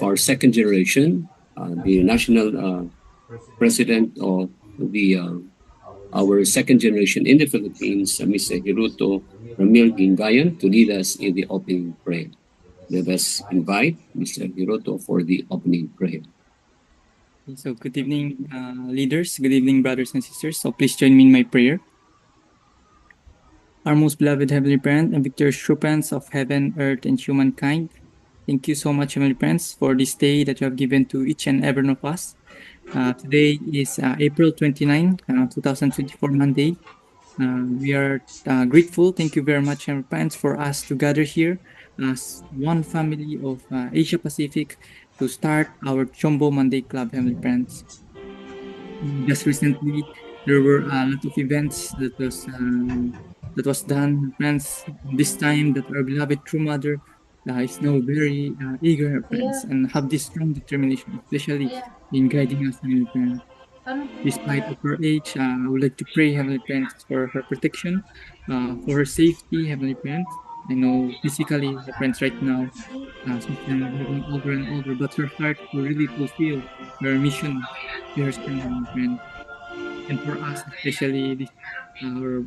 our second generation, the national president of the our second generation in the Philippines, Mr. Hiruto Ramil Gingayan, to lead us in the opening prayer. Let us invite Mr. Hiroto for the opening prayer. So, good evening, leaders. Good evening, brothers and sisters. So, please join me in my prayer. Our most beloved Heavenly Parent and victorious true parents of heaven, earth, and humankind, thank you so much, Heavenly Parents, for this day that you have given to each and every one of us. Today is April 29, 2024, Monday. We are grateful. Thank you very much, Heavenly Parents, for us to gather here as one family of Asia Pacific to start our CheonBo Monday Club, Heavenly Parents. Just recently, there were a lot of events that was done. Friends, this time that our beloved true mother is now very eager, friends, and have this strong determination, especially in guiding us, Heavenly Parents. Despite of her age, I would like to pray, Heavenly Parents, for her protection, for her safety, Heavenly Parents. I know physically, the friends right now, she's getting older and older, but her heart will really fulfill her mission, her son, Heavenly Parents. And for us, especially our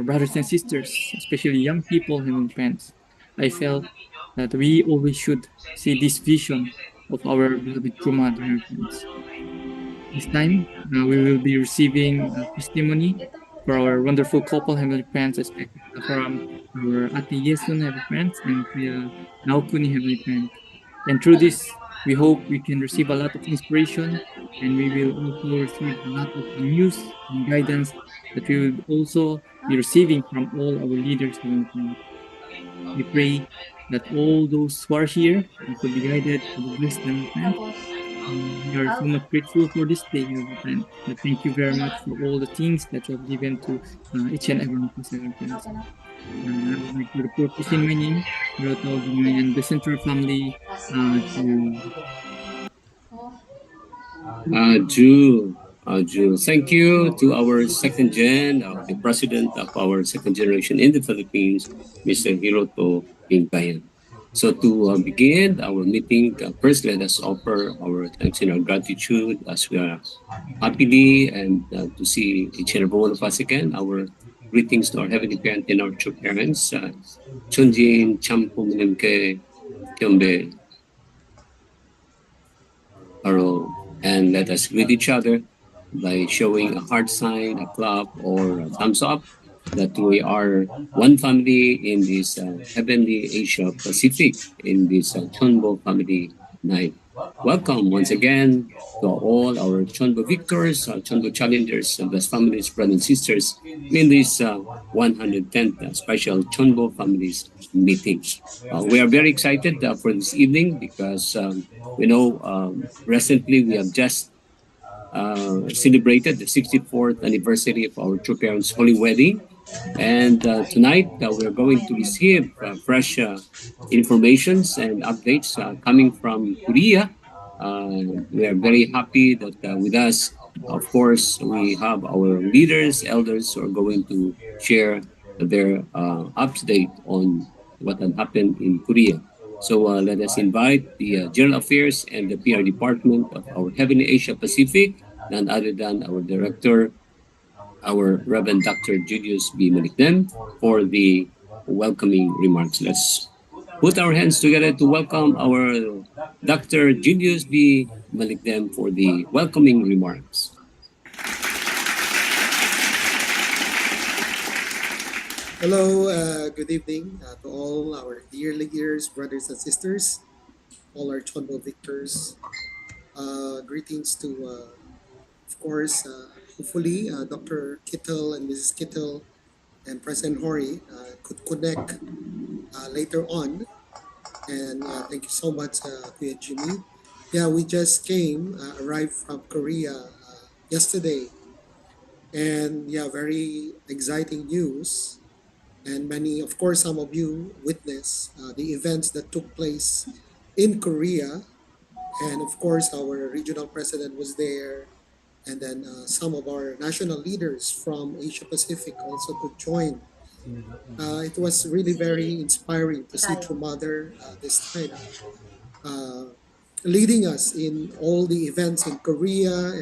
brothers and sisters, especially young people, Heavenly Parents, I felt that we always should see this vision of our beloved true mother, Heavenly Parents. This time, we will be receiving testimony for our wonderful couple, Heavenly Parents, especially from our Ate Yesun, Heavenly Parents, and Kuya Naokuni, Heavenly Parents. And through this, we hope we can receive a lot of inspiration, and we will also receive a lot of news and guidance that we will also be receiving from all our leaders, Heavenly Parents. We pray that all those who are here could be guided, could be blessed, Heavenly Parents. We are so much grateful for this day, Heavenly Parents. Thank you very much for all the things that you have given to each and every one of us, Heavenly Parents. I would like to report this in my name, Hiroto Ginoy, and the Central family to Thank you to our second gen, the president of our second generation in the Philippines, Mr. Hiroto Pinkayan. So to begin our meeting, first let us offer our thanks and our gratitude as we are happily and to see each and every one of us again. Our greetings to our heavenly parent and our true parents, Chunjin, Champo, Minimke, Kyombe, Aro, and let us greet each other by showing a heart sign, a clap, or a thumbs up that we are one family in this heavenly Asia Pacific, in this CheonBo family night. Welcome once again to all our CheonBo victors, CheonBo challengers, best families, brothers and sisters in this 110th special CheonBo families meeting. We are very excited for this evening because we know recently we have just celebrated the 64th anniversary of our true parents' holy wedding. And tonight we're going to receive fresh informations and updates coming from Korea. We are very happy that with us, of course, we have our leaders, elders who are going to share their update on what had happened in Korea. So let us invite the General Affairs and the PR Department of our Heavenly Asia Pacific, none other than our Director, our Reverend Dr. Julius B. Malikdem, for the welcoming remarks. Let's put our hands together to welcome our Dr. Julius B. Malikdem for the welcoming remarks. Hello, good evening to all our dear leaders, brothers and sisters, all our CheonBo victors. Greetings to, of course, hopefully Dr. Kittle and Mrs. Kittle and President Hori could connect later on. And thank you so much, Kuya Jimmy. Yeah, we just arrived from Korea yesterday. And yeah, very exciting news. And many, of course, some of you witnessed the events that took place in Korea. And of course, our regional president was there. And then some of our national leaders from Asia Pacific also could join. It was really very inspiring to see True Mother this time leading us in all the events in Korea,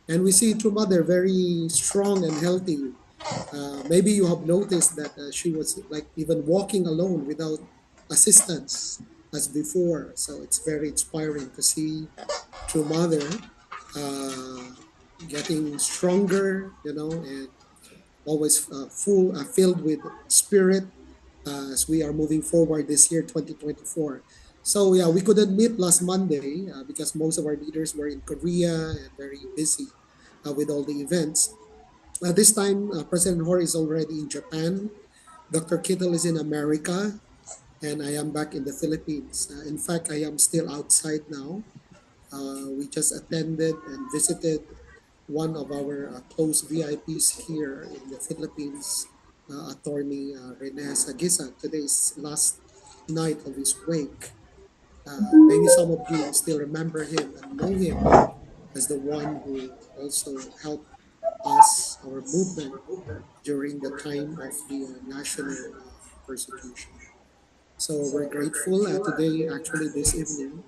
and we see True Mother very strong and healthy. Maybe you have noticed that she was like even walking alone without assistance as before. So it's very inspiring to see True Mother uh, getting stronger, and always filled with spirit as we are moving forward this year, 2024. So yeah, we couldn't meet last Monday because most of our leaders were in Korea and very busy with all the events. This time, President Hor is already in Japan. Dr. Kittle is in America, and I am back in the Philippines. In fact, I am still outside now. We just attended and visited one of our close VIPs here in the Philippines, attorney Rene Sagisa. Today's last night of his wake. Maybe some of you still remember him and know him as the one who also helped us, our movement, during the time of the national persecution. So we're grateful today, actually, this evening.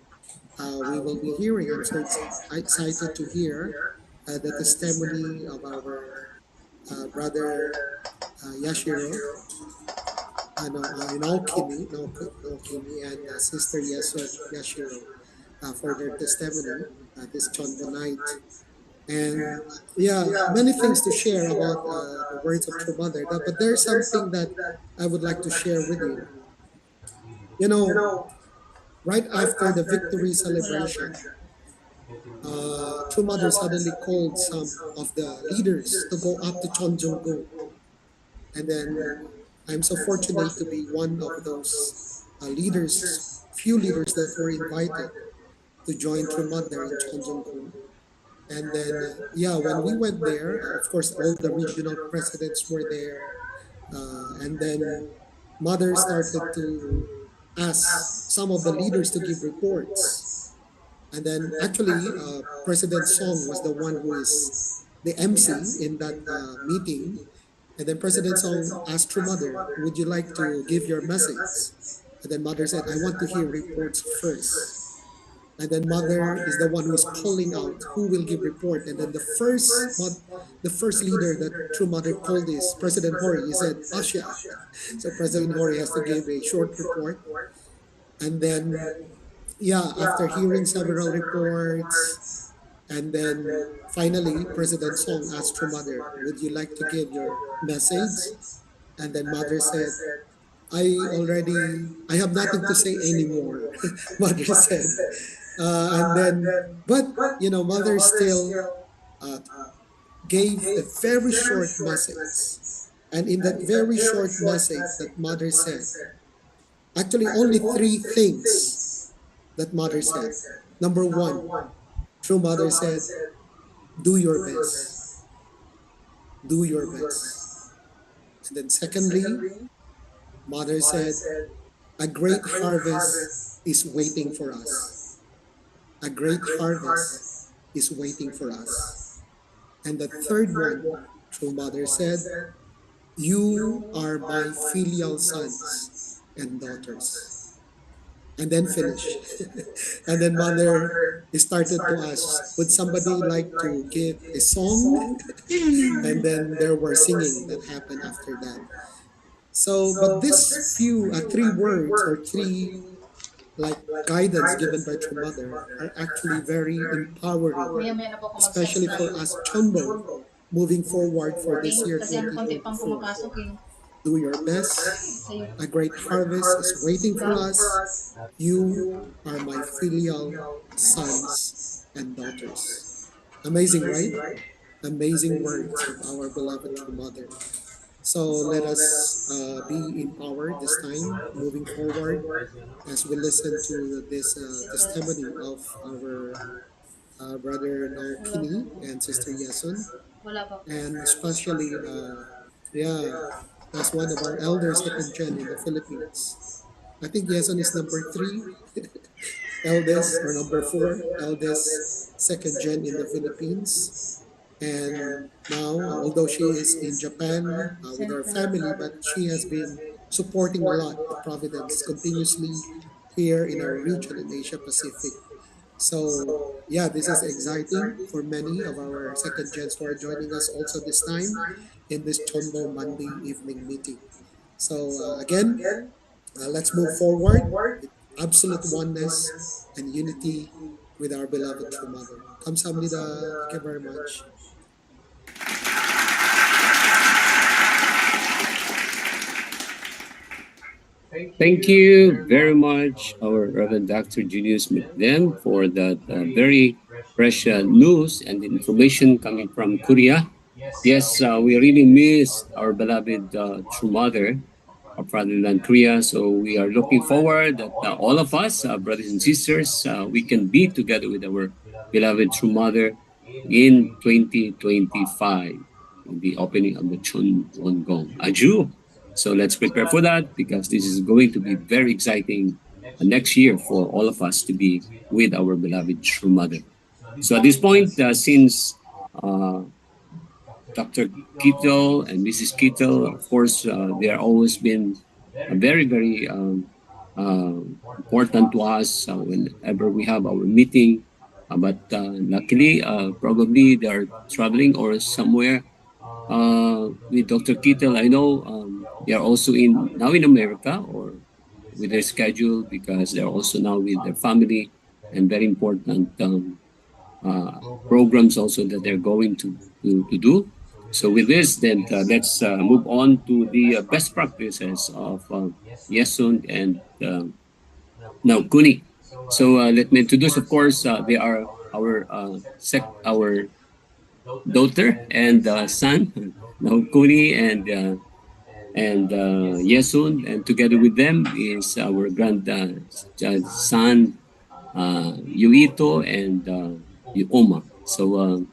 We will be hearing, I'm so excited to hear the testimony of our brother Yashiro, Naokimi, and sister Yashiro for their testimony this CheonBo night. And yeah, many things to share about the words of True Mother. But there's something that I would like to share with you. You know, right after the victory celebration, True Mother suddenly called some of the leaders to go up to Cheonjong, and then I'm so fortunate to be one of those few leaders that were invited to join True Mother in Cheonjong. And then, yeah, when we went there, of course, all the regional presidents were there. And then Mother started to ask some of the leaders to give reports. And then actually, President Song was the one who is the MC in that meeting. And then President Song asked her mother, would you like to give your message? And then Mother said, I want to hear reports first. And then Mother is the one who is calling out who will give report. And then the first leader that True Mother called is President Hori. He said, Asya. So President Hori has to give a short report. And then, yeah, after hearing several reports, and then finally, President Song asked her mother, would you like to give your message? And then Mother said, I have nothing to say anymore, Mother said. And then, but, Mother still uh, gave a very short message. And in that very short message that Mother said, actually only three things that Mother said. Number one, True Mother said, do your best. Do your best. And then secondly, Mother said, a great harvest is waiting for us. A great harvest is waiting for us. And the third one, True Mother said, you are my filial sons and daughters. And then finish. And then Mother started to ask, would somebody like to give a song? And then there were singing that happened after that. So, but this few, three words or three like guidance given by True Mother are actually very empowering, especially for us CheonBo moving forward for this year 2024. Do your best. A great harvest is waiting for us. You are my filial sons and daughters. Amazing, right? Amazing words of our beloved True Mother. So let us be empowered this time moving forward as we listen to this testimony of our brother Now Kini and sister Yasun, and especially, yeah, as one of our elders, second gen in the Philippines. I think Yasun is number three eldest, or number four eldest, second gen in the Philippines. And now, although she is in Japan with her family, but she has been supporting a lot the Providence continuously here in our region in Asia Pacific. So yeah, this is exciting for many of our second gens who are joining us also this time in this CheonBo Monday evening meeting. So again, let's move forward with absolute oneness and unity with our beloved True Mother. Kamsahamnida. Thank you very much. Thank you very much, our Reverend Dr. Julius McDem, for that very fresh news and information coming from Korea. Yes, we really miss our beloved true mother of fatherland Korea. So we are looking forward that all of us, brothers and sisters, we can be together with our beloved true mother in 2025, in the opening of the Chun Won Aju. So let's prepare for that because this is going to be very exciting next year for all of us to be with our beloved true mother. So at this point, since uh, Dr. Kittle and Mrs. Kittle, of course, they are always been very, very uh, important to us whenever we have our meeting. But luckily, probably they are traveling or somewhere with Dr. Kittle. I know they are also in now in America or with their schedule because they're also now with their family and very important programs also that they're going to do. So with this, then let's move on to the best practices of Yesun and now Kuni. So let me introduce, of course, they are our daughter and son, now Kuni and Yesun, and together with them is our son Yuito and Yuoma. So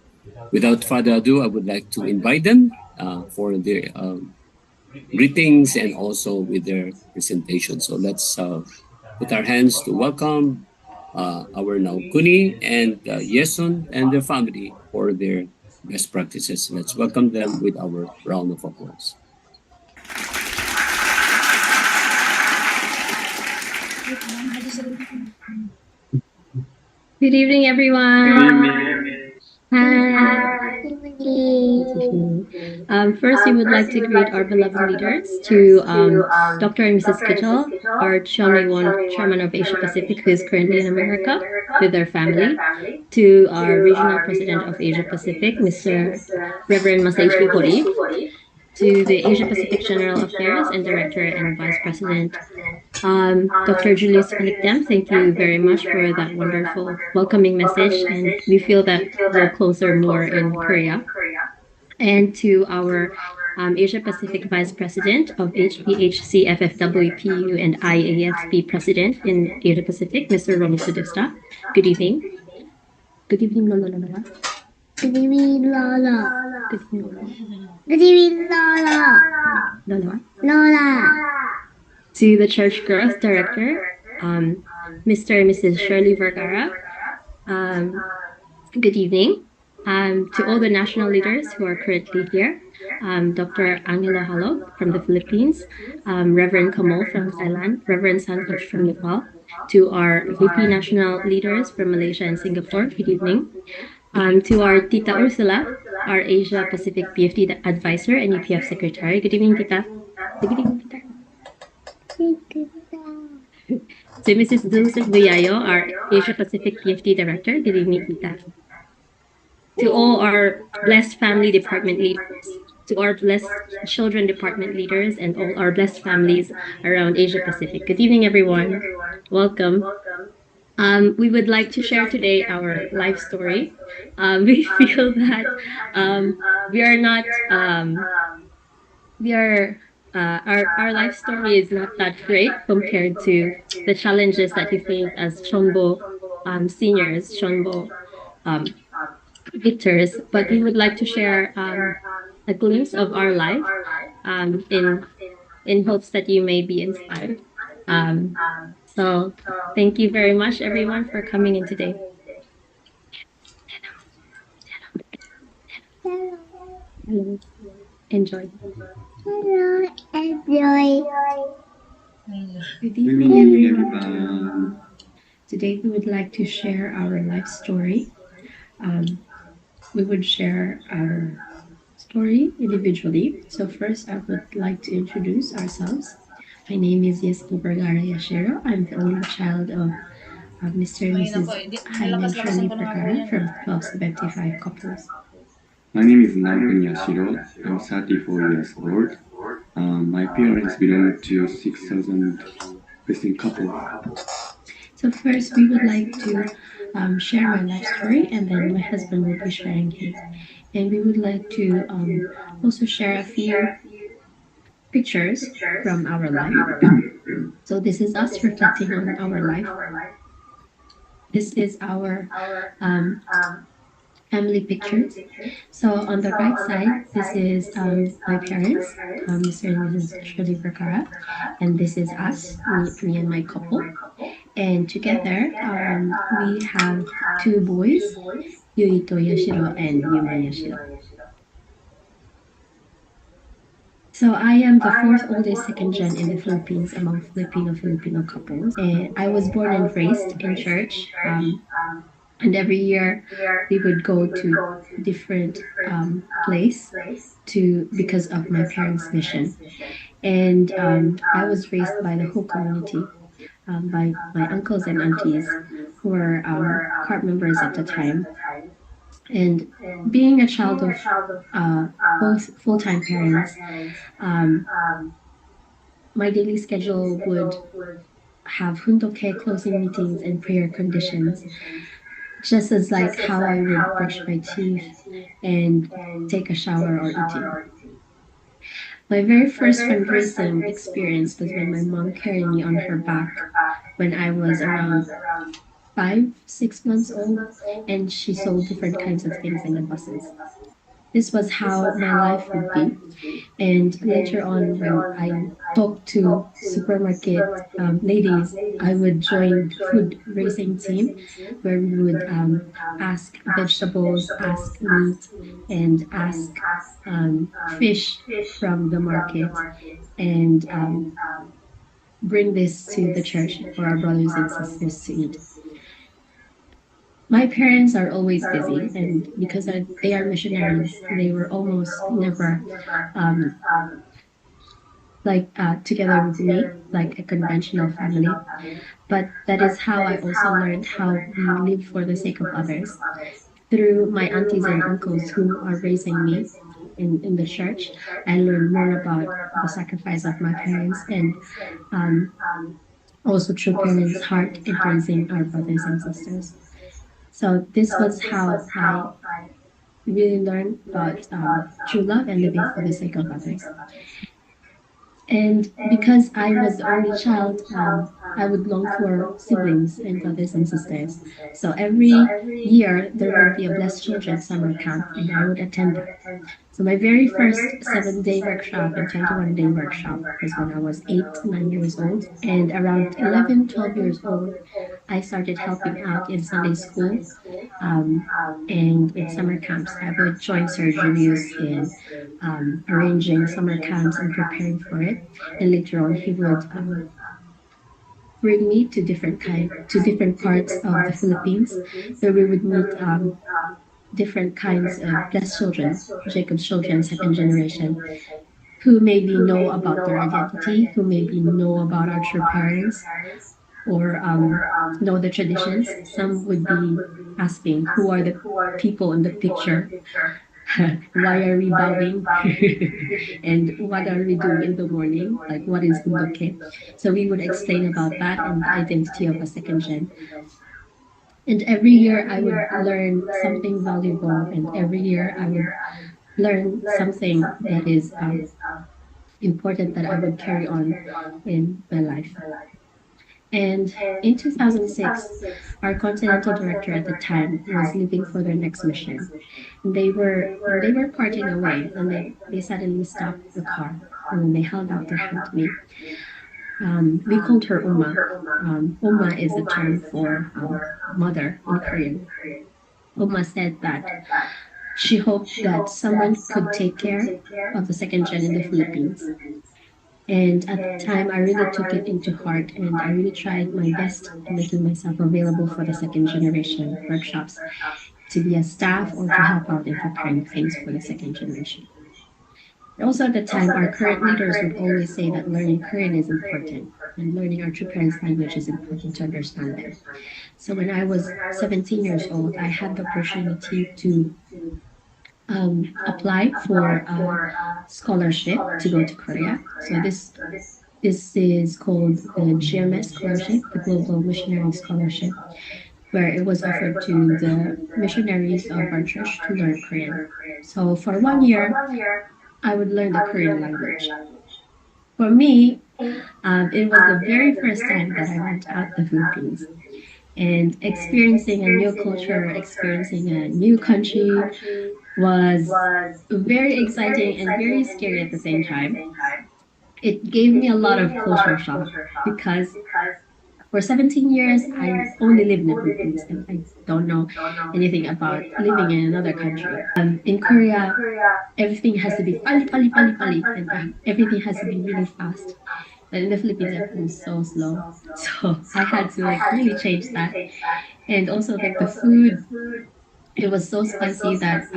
without further ado, I would like to invite them for their greetings and also with their presentation. So let's put our hands to welcome our Naokuni and Yesun and their family for their best practices. Let's welcome them with our round of applause. Good evening, everyone. Hi. First, we would like to greet our beloved leaders to Dr. and Mrs. Kittle, our Chairman of Asia Pacific, who is currently in America with their family, to our Regional President of Asia Pacific, Mr. Reverend Masaichi Hori, to the Asia Pacific General Affairs and Director and Vice President Dr. Julius Palikdem, thank you very much for that wonderful welcoming message. And we feel that we're closer more in Korea. And to our Asia Pacific Vice President of HPHC FFWPU and IAFP President in Asia Pacific, Mr. Romy Sudista. Good evening. Good evening, Lola Lola. Good evening, Lola. Good evening, Lola. Good evening, Lola. Lola. Lola. To the Church Growth Director, Mr. and Mrs. Shirley Vergara. Good evening. To all the national leaders who are currently here, Dr. Angelo Halo from the Philippines, Reverend Kamal from Thailand, Reverend Santosh from Nepal, to our VP national leaders from Malaysia and Singapore, good evening. To our Tita Ursula, our Asia Pacific PFD advisor and UPF secretary, good evening, Tita. Good evening, Tita. To Mrs. Dulce Buyayo, our Asia Pacific PFD Director, good evening, Tita. To all our Blessed Family Department leaders, to our Blessed Children Department leaders, and all our blessed families around Asia Pacific. Good evening, everyone. Welcome. We would like to share today our life story. We feel that we are not we are our life story is not that great compared to the challenges that we face as CheonBo seniors, CheonBo victors. But we would like to share a glimpse of our life in hopes that you may be inspired. Um, so thank you very much, everyone, for coming in today. Hello. Enjoy. Hello, enjoy. Good evening, everyone. Today, we would like to share our life story. Um, we would share our story individually. So, first, I would like to introduce ourselves. My name is Yeski Vergara Yashiro. I'm the only child of Mr. and Mrs. Jaime and Shirley Vergara from 1275 couples. My name is Naokun Yashiro. I'm 34 years old. My parents belong to 6,000 Western couple. So, first, we would like to share my life story, and then my husband will be sharing his. And we would like to also share a few pictures from our life. So, this is us reflecting on our life. This is our um, family pictures. So on the right side, this is my parents, Mr. and Mrs. Shirley Vergara, and this is us, me and my couple. And together, we have two boys, Yuito Yoshiro and Yuma Yoshiro. So I am the fourth oldest second gen in the Philippines among Filipino couples. And I was born and raised in church. And every year we would go to different place to because of my parents' mission. And I was raised by the whole community, by my uncles and aunties who were cart members at the time. And being a child of both full-time parents, um, my daily schedule would have hundoke closing meetings and prayer conditions, just as like how I would brush my teeth and take a shower or eating. My very first fundraising experience was when my mom carried me on her back when I was around 5, 6 months old, and she sold different kinds of things in the buses. This was how my life would be. And later on, when I talked to supermarket ladies, I would join food raising team where we would ask vegetables, ask meat, and ask fish from the market and bring this to the church for our brothers and sisters to eat. My parents are always busy, and because they are missionaries, they were almost never um, together with me, like a conventional family. But that is how I also learned how we live for the sake of others through my aunties and uncles who are raising me in the church. I learned more about the sacrifice of my parents and um, also true parents' heart in raising our brothers and sisters. So this was how I really learned about true love and living for the sake of others. And because I was the only child, I would long for siblings and brothers and sisters. So every year there would be a Blessed Children summer camp, and I would attend that. So my very first 7 day workshop and 21 day workshop was when I was 8, 9 years old. And around 11, 12 years old, I started helping out in Sunday school um, and in summer camps. I would join Sir Julius in arranging summer camps and preparing for it. And later on, he would bring me to different parts of the Philippines, where we would meet different kinds of blessed children, Jacob's children, second generation, who maybe know about their identity, who maybe know about our true parents, or know the traditions. Some would be asking, who are the people in the picture? Why are we bowing? And what are we doing in the morning? Like, what is hundoke? So we would explain about that and the identity of a second gen. And every year I would learn something valuable, and every year I would learn something that is important that I would carry on in my life. And in 2006, our continental director at the time was leaving for their next mission. And they were parting away, and they suddenly stopped the car, and then they held out their hand to me. We called her Uma. Uma is a term for mother in Korean. Uma said that she hoped that someone could take care of the second gen in the Philippines. And at the time, I really took it into heart and I really tried my best in making myself available for the second generation workshops to be a staff or to help out in preparing things for the second generation. Also, at the time, our current leaders would always say that learning Korean is important and learning our two parents' language is important to understand them. So when I was 17 years old, I had the opportunity to apply for a scholarship to go to Korea. So this is called the GMS scholarship, the Global Missionary Scholarship, where it was offered to the missionaries of our church to learn Korean. So for 1 year, I would learn the Korean language. For me, it was the very first time that I went out the Philippines and experiencing a new culture, experiencing a new country was very exciting and very scary at the same time. It gave me a lot of culture shock because for 17 years, I only lived in the Philippines and I don't know anything about living in another country. In Korea, everything has to be pali, pali, pali, pali, and everything has to be really fast. But in the Philippines, everything is so slow. So I had to like really change that. And also like the food, it was so spicy that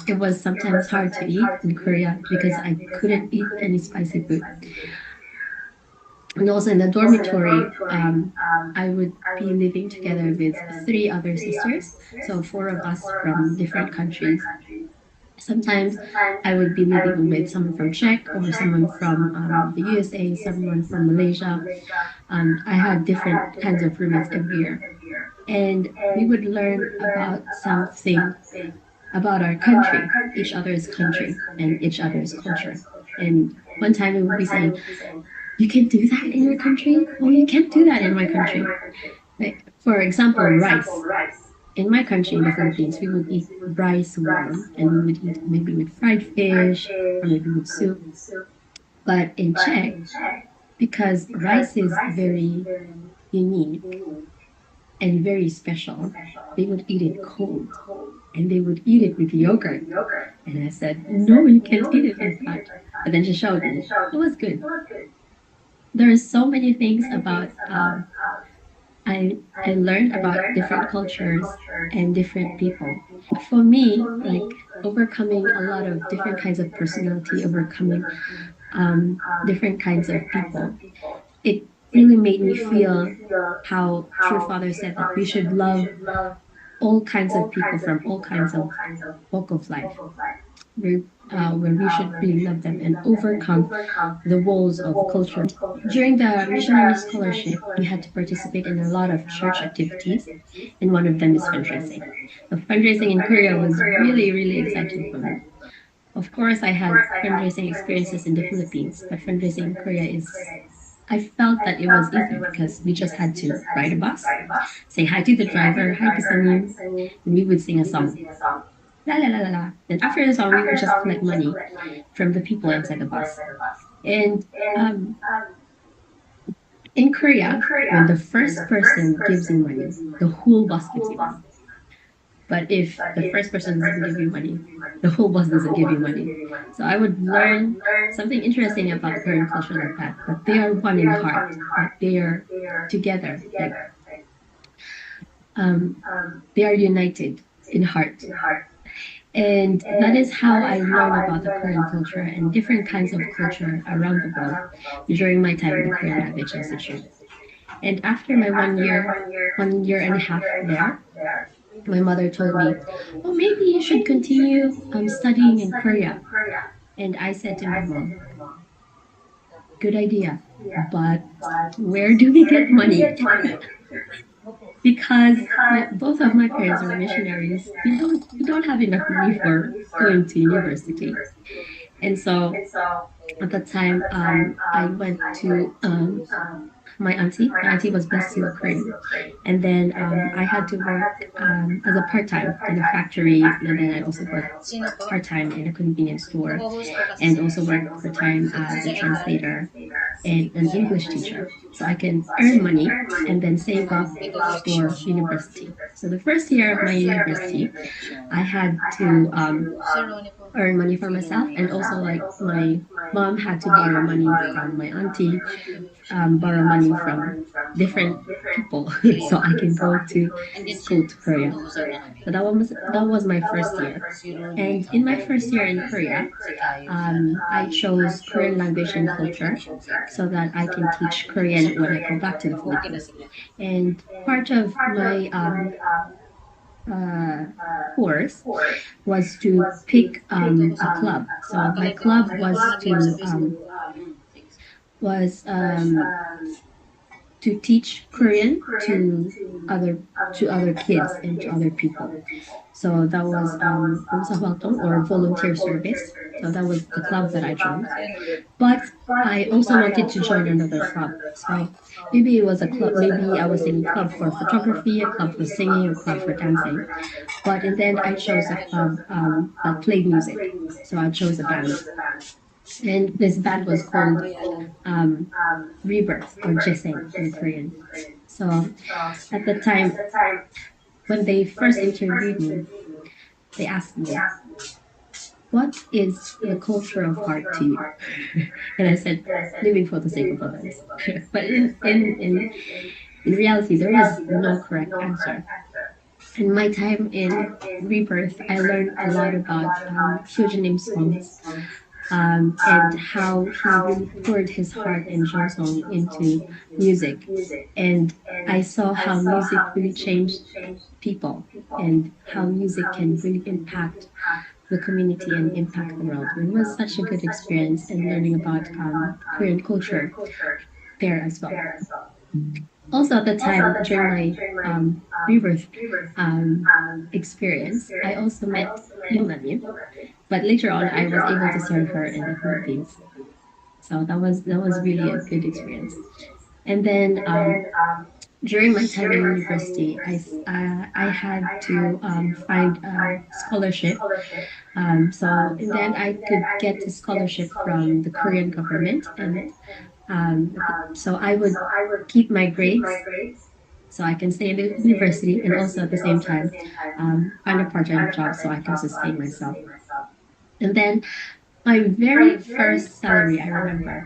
it was sometimes hard to eat in Korea because I couldn't eat any spicy food. And also in the dormitory, I would be living together with three other sisters, so four of us from different countries. Sometimes I would be living with someone from Czech or someone from the USA, someone from Malaysia. I had different kinds of roommates every year. And we would learn about something about our country, each other's country, and each other's culture. And one time we would be saying, you can do that in your country? Oh, you can't do that in my country. Like, for example, rice. In my country, in the Philippines, we would eat rice warm and we would eat maybe with fried fish or maybe with soup. But in Czech, because rice is very unique and very special, they would eat it cold and they would eat it with yogurt. And I said, no, you can't eat it like that. But then she showed me. It was good. There are so many things about I learned about different cultures and different people. For me, like overcoming a lot of different kinds of personality, overcoming different kinds of people, it really made me feel how True Father said that we should love all kinds of people from all kinds of walk of life, where we should really love them and overcome the walls of culture. During the missionary scholarship, we had to participate in a lot of church activities, and one of them is fundraising. So fundraising in Korea was really, really exciting for me. Of course, I had fundraising experiences in the Philippines, but fundraising in Korea is, I felt that it was easy because we just had to ride a bus, say hi to the driver, hi Kisanim, and we would sing a song. La la la la la. Then after the song, we would just collect money from the people inside the bus. And in Korea, when the first person gives you money, the whole bus gives you money. But if the first person doesn't give you money, the whole bus doesn't give you money. So I would learn something interesting about the Korean culture like that. That they are one in heart. That they are together. Like they are united in heart. And that is how I learned about the Korean culture and different kinds of culture around the world during my time in the Korean Language Institute. And after my 1 year, 1 year and a half there, my mother told me, "Oh, maybe you should continue studying in Korea." And I said to my mom, "Good idea, but where do we get money?" Because both of my parents are missionaries. We don't have enough money for going to university. And so at the time, I went to my auntie was blessed to Korean, and then I had to work as a part time in a factory, and then I also worked part time in a convenience store, and also worked part time as a translator and an English teacher. So I can earn money and then save up for university. So the first year of my university, I had to earn money for myself, and also like my mom had to borrow money from my auntie, borrow money from different people so I can go to school to Korea. So that was my first year. And in my first year in Korea, I chose Korean language and culture so that I can teach Korean when I go back to the Philippines. And part of my uh, course was to pick a club. So my club was to teach Korean other to other kids and to other people. So that was 봉사활동 or volunteer service. So that was the club that I joined. But I also wanted to join another club. So maybe it was a club, maybe I was in a club for photography, a club for singing, a club for dancing. But in the end, I chose a club that played music. So I chose a band. And this band was called um, Rebirth or Jeseng in Korean. So at the time, when they first interviewed me, they asked me, "What is the culture of heart to you?" And I said, "Living for the sake of others." But in reality, there was no correct answer. In my time in Rebirth, I learned a lot about Hyojinim's songs, and how he really poured his heart and Jeonsong into music. And I saw how music really changed people and how music can really impact the community and impact the world. And it was such a good experience and learning about Korean culture there as well. Also, at the time during my rebirth experience, I also met Yunganim, but later on, I was able to serve her in the Philippines. So that was really a good experience. And then during my time in university, I had to find a scholarship. So in the end, I could get a scholarship from the Korean government, and so I would keep my grades so I can stay in the university and also at the same time find a part-time job so I can sustain myself. And then my very first salary, I remember,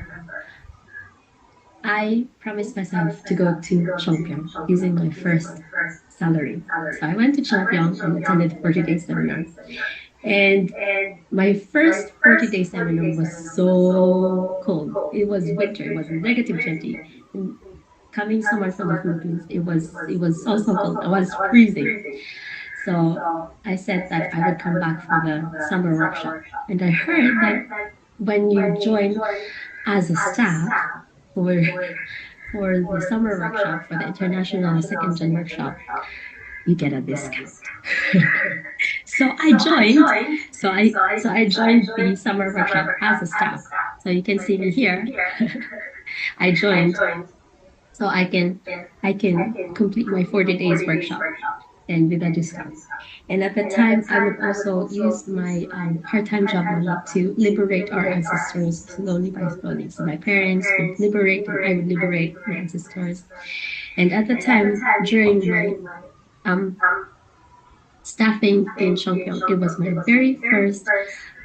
I promised myself to go to Cheongbyo using my first salary. So I went to Cheongbyo and attended 40-day seminar. And my first 40-day seminar was so cold. It was winter. It was -20. And coming someone from the Philippines, it was so cold. I was freezing. So I said that I would come back for the summer workshop. And I heard that when you join as a staff for the summer workshop, for the international second gen workshop, you get a discount. So I joined. So I joined the summer workshop as a staff. So you can see me here. I joined so I can complete my 40 days workshop and with a discount. And at the time, I would also use my part-time job money to liberate our ancestors slowly by slowly. So my parents would liberate, and I would liberate my ancestors. And at the time, during my um, staffing in Cheongbyo, it was my very first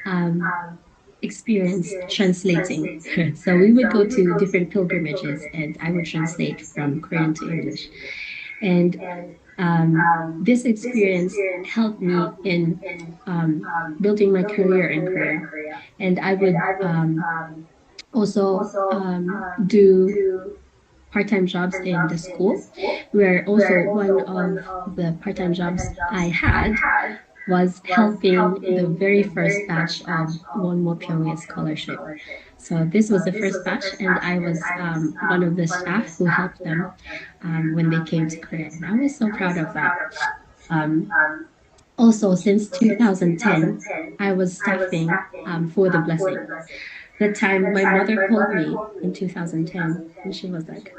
um, experience translating. So we would go to different pilgrimages, and I would translate from Korean to English. And this experience helped me in building my career in Korea. And I would also do part-time jobs in the school, where also one of the part-time jobs I had was helping the very first batch of One More Pyongyang scholarship. So this was the first batch, and I was one of the staff who helped them when they came to Korea. And I was so proud of that. Um, Also, since 2010, I was staffing for the blessing. The time my mother called me in 2010, and she was like,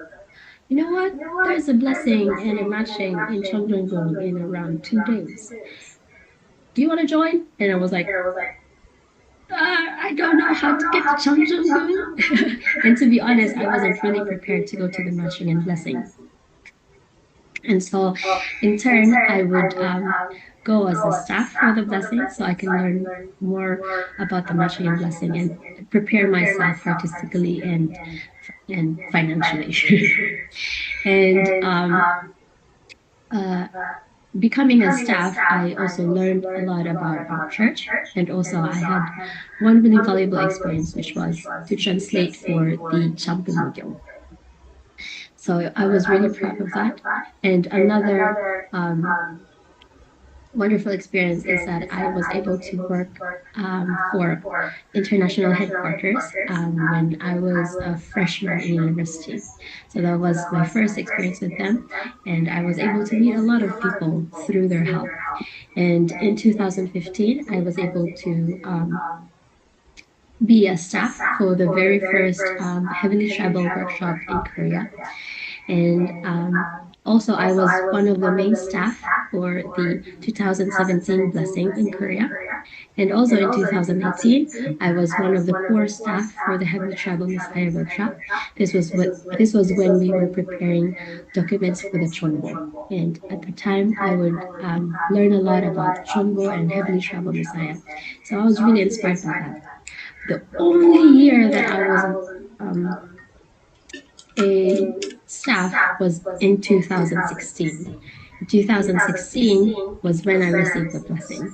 you know what? There's a blessing and a matching in CheonBo in around 2 days. Do you want to join? And I was like, I don't know how to get to CheonBo. And to be honest, I wasn't really prepared to go to the matching and blessing. And so, in turn, I would go as the staff for the blessing so I can learn more about the matching and blessing and prepare myself artistically and financially. And uh, becoming a staff, I also learned a lot about our church. And also, I had one really valuable experience, which was to translate for the CheonBo. So I was really proud of that. And another wonderful experience is that I was able to work for international headquarters when I was a freshman in university. So that was my first experience with them, and I was able to meet a lot of people through their help. And in 2015, I was able to be a staff for the very first Heavenly Travel workshop in Korea. And also, I was one of the main staff for the 2017 Blessing in Korea. And also in 2018, I was one of the core staff for the Heavenly Travel Messiah workshop. This was when we were preparing documents for the CheonBo. And at the time, I would learn a lot about CheonBo and Heavenly Travel Messiah. So I was really inspired by that. The only year that I was a staff was in 2016. 2016 was when I received the blessing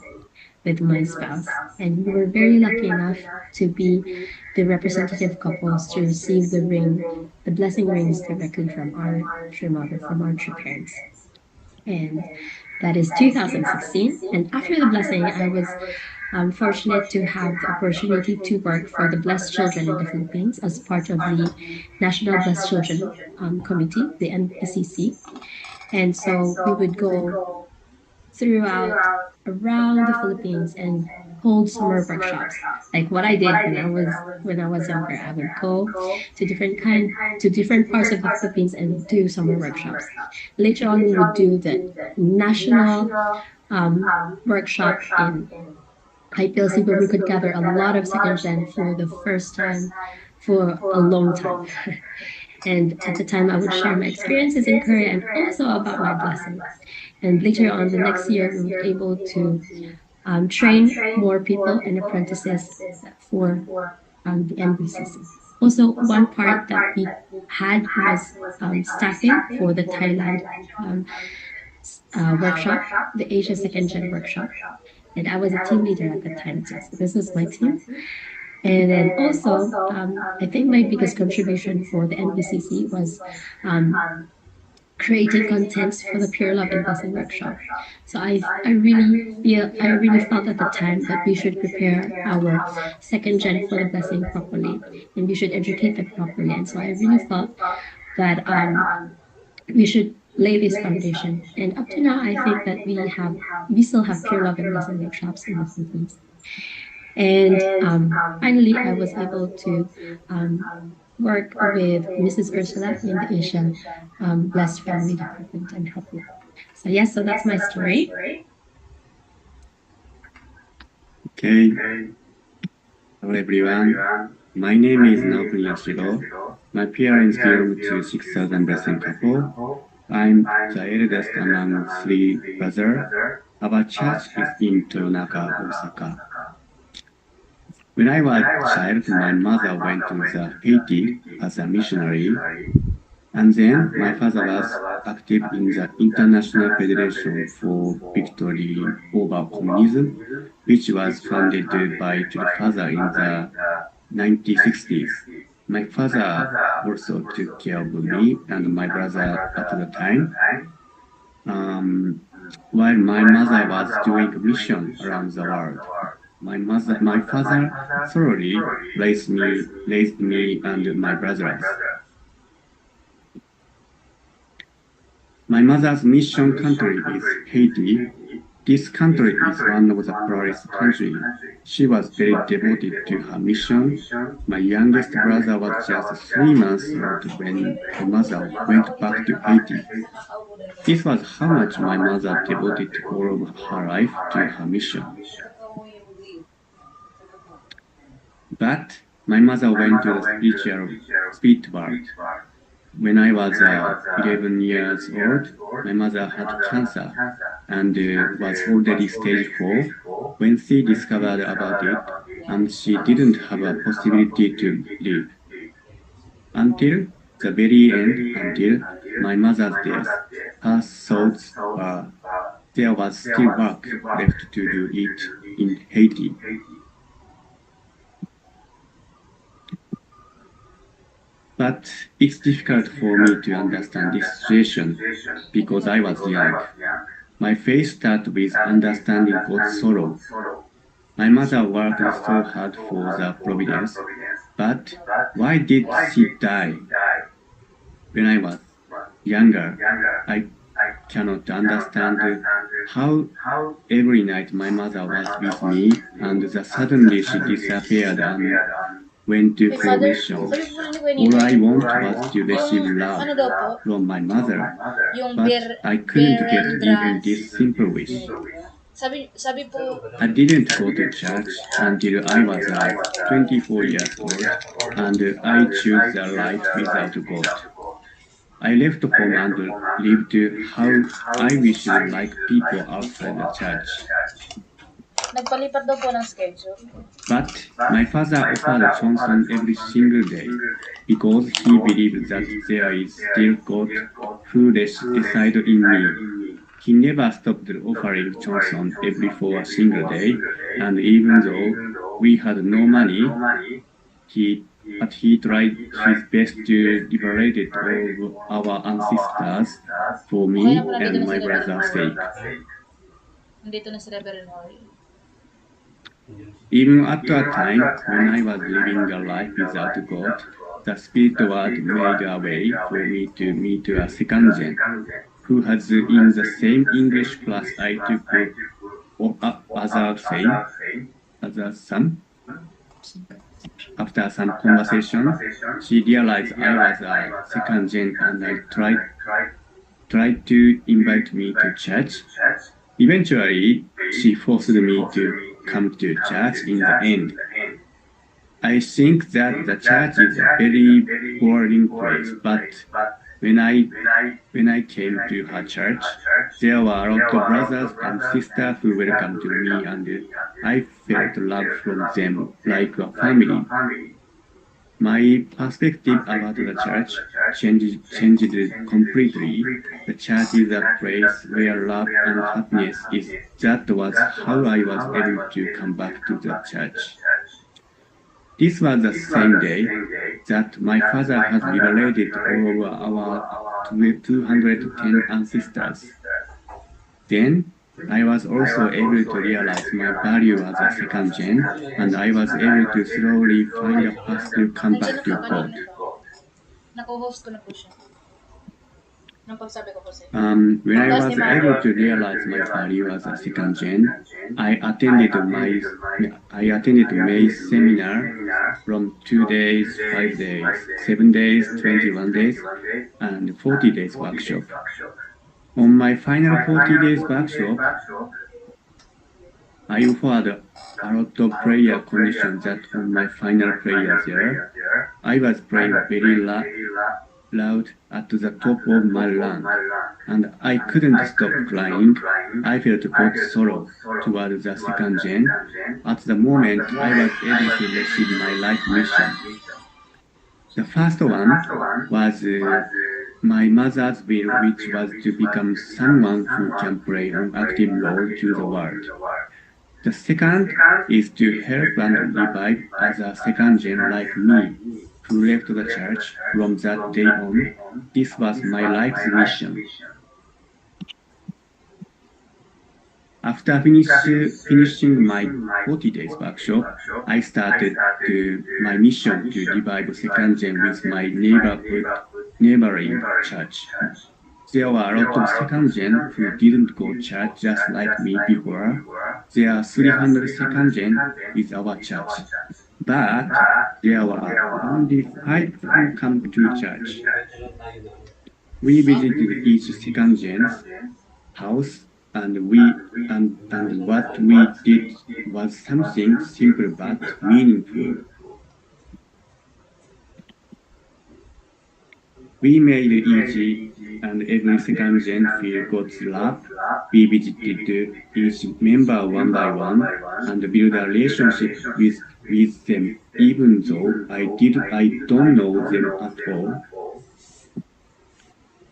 with my spouse. And we were very lucky enough to be the representative couples to receive the ring, the blessing rings directly from our true mother, from our true parents. And that is 2016. And after the blessing, I was fortunate to have the opportunity to work for the Blessed Children in the Philippines as part of the National Blessed Children Committee, the NPCC. And so we would go throughout around the Philippines and hold summer workshops. Like what I did when I was younger, I would go to different parts of the Philippines and do summer workshops. Later on, we would do the national workshop in IPLC where we could gather a lot of second gen for the first time for a long time. And at the time, I would share my experiences in Korea and also about my blessing. And later on, the next year, we were able to train more people and apprentices for the NBCC. Also, one part that we had was staffing for the Thailand workshop, the Asia Second Gen workshop. And I was a team leader at the time too. So this was my team. And then also, I think my biggest contribution for the NBCC was creating contents for the Pure Love and Blessing workshop. So I really felt at the time that we should prepare our second gen for the blessing properly, and we should educate them properly. And so I really felt that we should lay this foundation. And up to now, I think that we still have Pure Love and Blessing workshops in the Philippines. And finally, I was able to work with Mrs. Ursula in the Asian Blessed Family Department and help you. So yes, so that's my story. Okay. Hello everyone. My name is Naokuni Yashiro. My parents belong to 6,000 blessing couple. I'm the eldest among three brothers. Our church is in Toyonaka, Osaka. When I was a child, my mother went to the Haiti as a missionary, and then my father was active in the International Federation for Victory over Communism, which was founded by my father in the 1960s. My father also took care of me and my brother at the time. While my mother was doing a mission around the world, my father thoroughly raised me and my brothers. My mother's mission country is Haiti. This country is one of the poorest countries. She was very devoted to her mission. My youngest brother was just 3 months old when my mother went back to Haiti. This was how much my mother devoted all of her life to her mission. But my mother went to the spirit world. When I was 11 years old, my mother had cancer and was already stage 4 when she discovered about it, and she didn't have a possibility to live. Until the very end, until my mother's death, her thoughts were there was still work left to do it in Haiti. But it's difficult for me to understand this situation because I was young. My faith started with understanding God's sorrow. My mother worked so hard for the providence, but why did she die? When I was younger, I cannot understand how every night my mother was with me and suddenly she disappeared and went to formation. All I want was to receive love from my mother, but I couldn't get even this simple wish. I didn't go to church until I was 24 years old, and I chose a life without God. I left home and lived how I wished like people outside the church. Nagpalipat daw po ng schedule. But my father offered Johnson every single day because he believed that there is still God who resides in me. He never stopped offering Johnson every for a single day, and even though we had no money, he tried his best to liberate all our ancestors for me and my brother's sake. Nandito na si Reverend Hori. Even at that time, when I was living a life without God, the spirit world made a way for me to meet a second gen, who was in the same English class I took other some. After some conversation, she realized I was a second gen and I tried to invite me to church. Eventually, she forced me to come to church in the end. I think that the church is a very boring place, but when I came to her church, there were a lot of brothers and sisters who welcomed me, and I felt love from them like a family. My perspective about the church changed completely. The church is a place where love and happiness is. That was how I was able to come back to the church. This was the same day that my father had liberated all of our 210 ancestors. Then I was also able to realize my value as a second gen, and I was able to slowly find a path to come back to God. Nako-host ko na po siya. Nung pagsabi ko po sa'yo. When I was able to realize my value as a second gen, I attended May's seminar from 2 days, 5 days, 7 days, 21 days, and 40 days workshop. On my final 40 days workshop, I offered a lot of prayer conditions that on my final prayer there, I was praying very loud at the top of my lungs, and I couldn't stop crying. I felt God's sorrow toward the second gen. At the moment, I was able to receive my life mission. The first one was my mother's will, which was to become someone who can play an active role to the world. The second is to help and revive as a second gen like me, who left the church from that day on. This was my life's mission. After finishing my 40 days workshop, I started my mission to revive second gen with my neighboring church. There were a lot of second gen who didn't go church just like me before. There are 300 second gen with our church. But there were only 5 who come to church. We visited each second gen's house and what we did was something simple but meaningful. We made each and every second gen feel God's love. We visited each member one by one and build a relationship with them, even though I don't know them at all.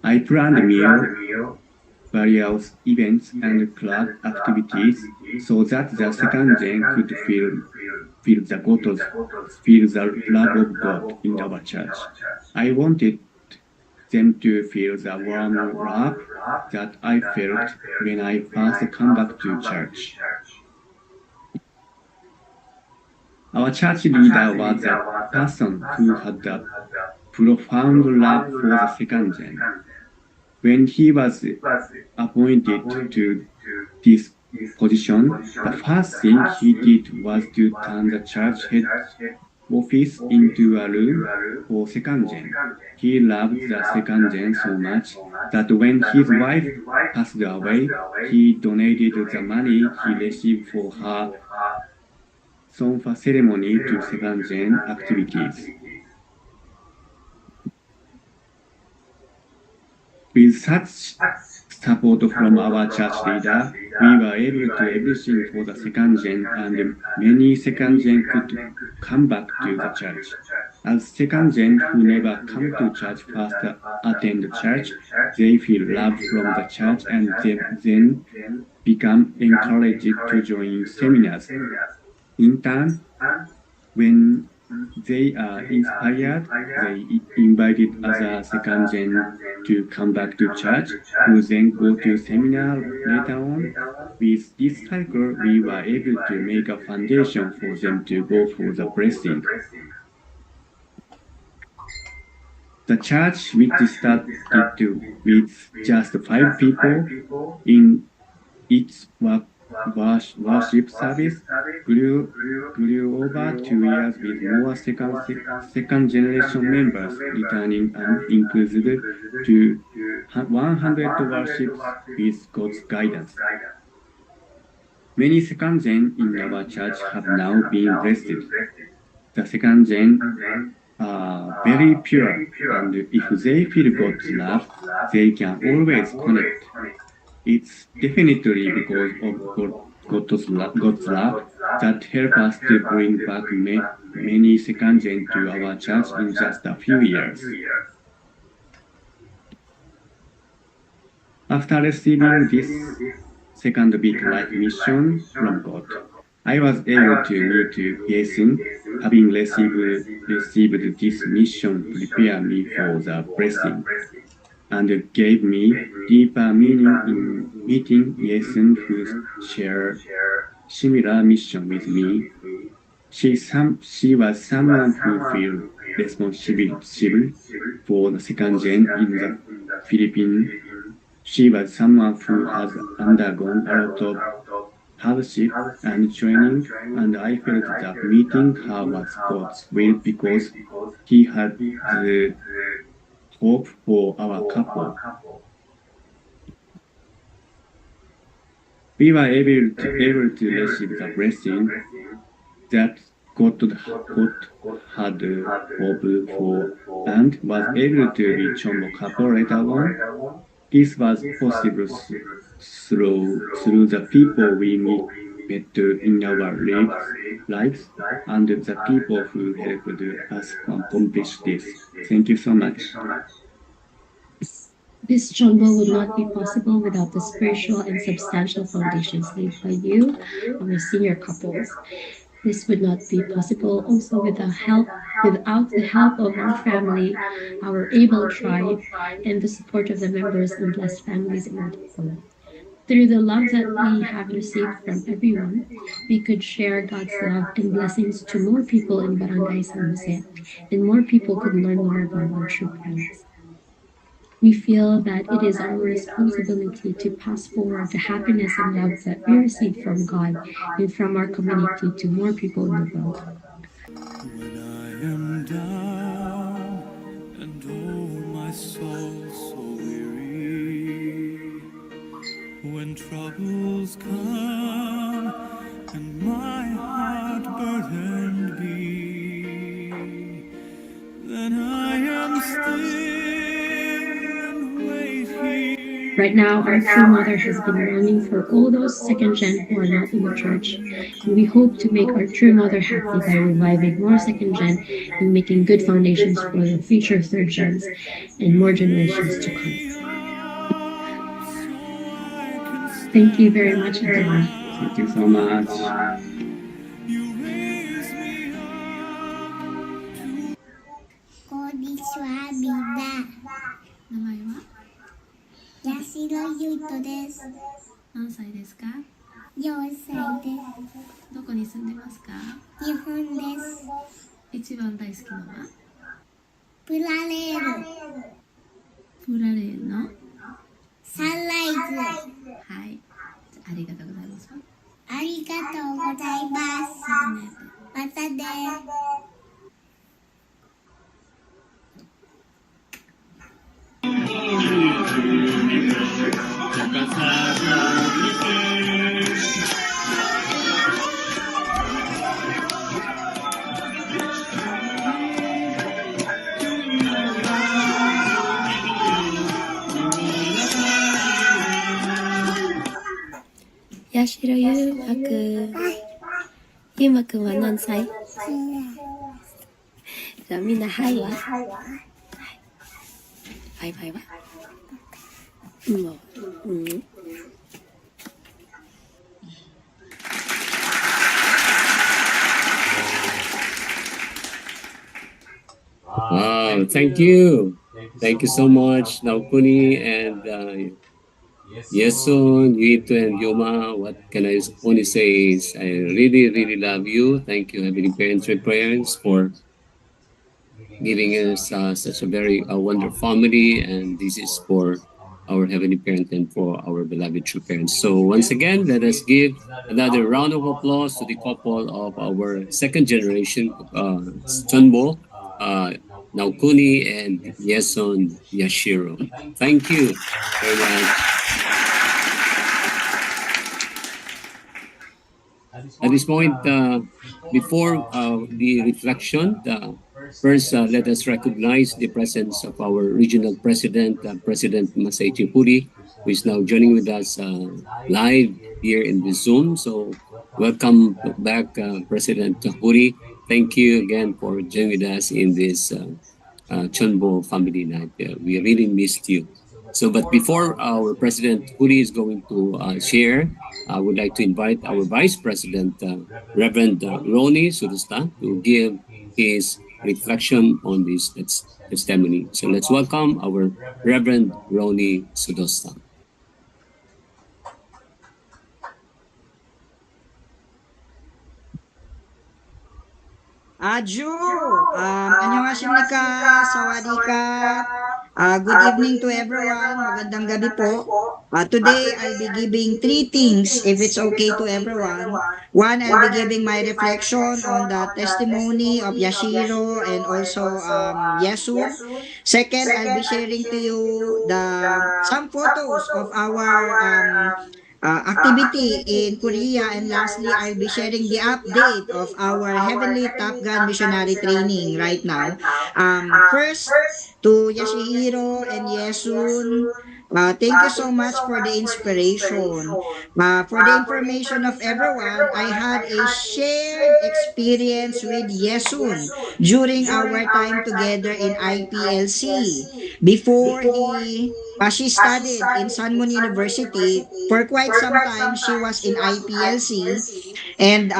I planned meal, various events and club activities so that the second gen could feel the feel the love of God in our church. I wanted them to feel the warm love that I felt when I first come back to church. Our church leader was a person who had a profound love for the second gen. When he was appointed to this position, the first thing he did was to turn the church head office into a room for second gen. He loved the second gen so much that when his wife passed away, he donated the money he received for her sonfa ceremony to second gen activities. With such support from our church leader, we were able to everything for the second gen and many second gen could come back to the church. As second gen who never come to church first attend church, they feel love from the church and then become encouraged to join seminars. In turn, when they are inspired, they invited other second gen to come back to church, who then go to seminar later on. With this cycle, we were able to make a foundation for them to go for the blessing. The church, which started with just 5 people in its worship service, grew over 2 years with more second generation members returning and increased to 100 worships with God's guidance. Many second gen in our church have now been blessed. The second gen are very pure, and if they feel God's love, they can always connect. It's definitely because of God's love that help us to bring back many second gen to our church in just a few years. After receiving this second big life mission from God, I was able to meet Jason, having received this mission prepare me for the blessing, and gave me deeper meaning in meeting Jason who shared similar mission with me. She was someone who felt responsible for the second gen in the Philippines. She was someone who has undergone a lot of hardship and training, and I felt that meeting her was God's will because He had the hope for our couple. We were able to receive the blessing that God had hoped for and was able to be CheonBo couple later on. This was possible through the people we met in our lives and the people who helped us accomplish this. Thank you so much. This jumbo would not be possible without the spiritual and substantial foundations laid by you, our senior couples. This would not be possible also without the help of our family, our able tribe, and the support of the members and blessed families in our depot. Through the love that we have received from everyone, we could share God's love and blessings to more people in Barangay San Jose, and more people could learn more about our true parents. We feel that it is our responsibility to pass forward the happiness and love that we received from God and from our community to more people in the world. When I am down and oh my soul so weary, when troubles come and my heart burdened be, then I am still and wait Right here. now, our True Mother has been mourning for all those second gen who are not in the church. And we hope to make our True Mother happy by reviving more second gen and making good foundations for the future third gens and more generations to come. Thank you very much, everyone. Thank you so much. Konnichiwa, Mina. 名前は八代優斗です。何歳ですか？4歳です。どこに住んでますか？日本です。一番大好きなのはプラレール。プラレールのサンライズ。はい。ありがとうございます。ありがとうございます。またね。八代ゆうまくん。ゆうまくんは何歳？じゃあみんなはいは？バイバイは？もう、うん。Wow, thank you. Thank you so much, Naokuni and Yeson, Yuito, and Yoma. What can I only say is I really, really love you. Thank you, Heavenly Parents and Parents, for giving us such a very wonderful family. And this is for our Heavenly Parent and for our beloved true parents. So once again, let us give another round of applause to the couple of our second generation, CheonBo, Naokuni, and Yeson Yashiro. Thank you very much. At this point, before the reflection, first let us recognize the presence of our regional president, President Masaichi Puri, who is now joining with us live here in the Zoom. So welcome back, President Puri. Thank you again for joining with us in this CheonBo Family Night. We really missed you. So, but before our President Puri is going to share, I would like to invite our Vice President, Reverend Roni Sudasta, to give his reflection on this testimony. So let's welcome our Reverend Roni Sudasta. Aju, annyeonghaseyo, sawadika. Good evening to everyone. Magandang gabi po. Today, I'll be giving three things, if it's okay to everyone. One, I'll be giving my reflection on the testimony of Yashiro and also Yesun. Second, I'll be sharing to you some photos of our activity in Korea. And lastly, I'll be sharing the update of our Heavenly Top Gun missionary training right now. First, to Yashihiro and Yesun, thank you so much for the inspiration. For the information of everyone, I had a shared experience with Yesun during our time together in IPLC. Before she studied in Sanmon University. For quite some time, she was in IPLC. And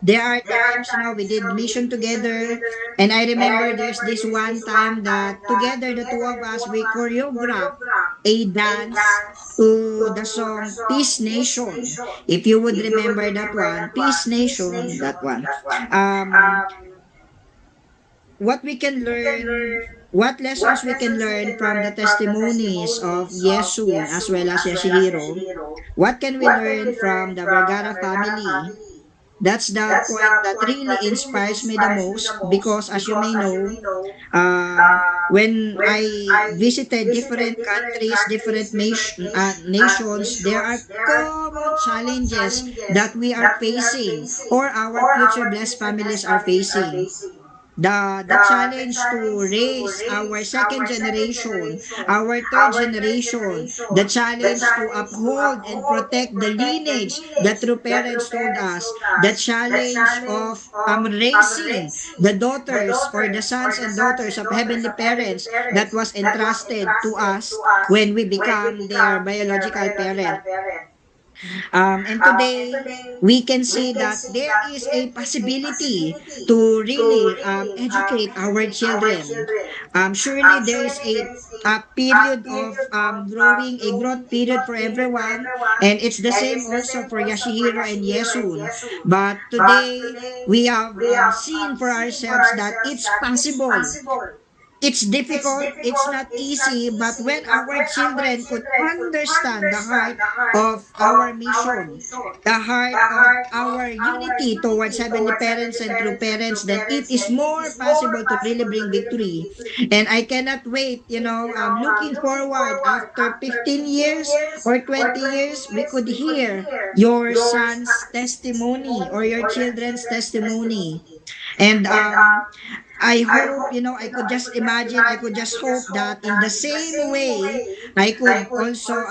there are times, we did mission together. And I remember there's this one time that together, the two of us, we choreographed a dance to the song Peace Nation. If you would remember that one, Peace Nation, that one. What we can learn what lessons we can learn from the testimonies of Yesun as well as Yashihiro? What can we learn from the Vergara family? That's the point that really inspires me the most because, as you may know, when I visited different countries, different nations, there are common challenges that we are facing or our future blessed families are facing. The challenge to raise our second generation, our third generation, the challenge to uphold and protect the lineage that true parents told us, the challenge of raising the daughters or the sons and daughters of heavenly parents that was entrusted to us when we become their biological parent. And today, we can see that there is a possibility to really educate our children. Surely there is a period of growing, a growth period for everyone, and it's the same also for Yashihiro and Yesun. But today, we have seen for ourselves that it's possible. It's difficult, it's not easy, but when our children could understand the heart of our mission, the heart of our unity towards heavenly parents and true parents, then it is more possible to really bring victory. And I cannot wait, I'm looking forward after 15 years or 20 years, we could hear your son's testimony or your children's testimony. And I hope, I could just imagine, I could just hope that in the same way, I could also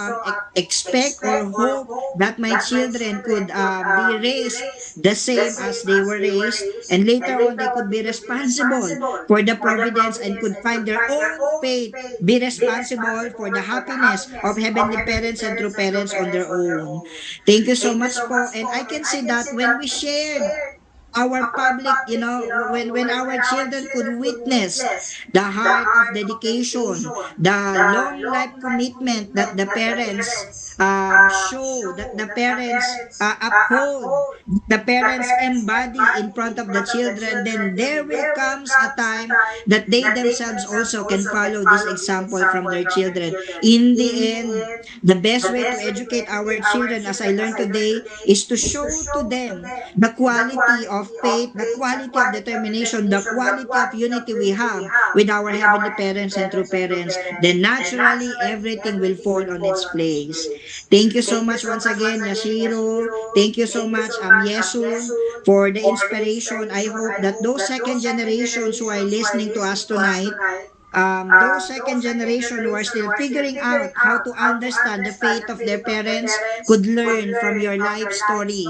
expect or hope that my children could be raised the same as they were raised. And later on, they could be responsible for the providence and could find their own faith, be responsible for the happiness of heavenly parents and true parents on their own. Thank you so much po. And I can see that when we shared our public, when our children could witness the heart of dedication, the long life commitment that the parents show, that the parents uphold, the parents embody in front of the children, then there will comes a time that they themselves also can follow this example from their children. In the end, the best way to educate our children, as I learned today, is to show to them the quality of faith, the quality of determination, the quality of unity we have with our heavenly parents and true parents, then naturally everything will fall on its place. Thank you so much once again, Yashiro. Thank you so much, Yesun, for the inspiration. I hope that those second generations who are listening to us tonight, those second generation who are still figuring out how to understand the faith of their parents could learn from your life story.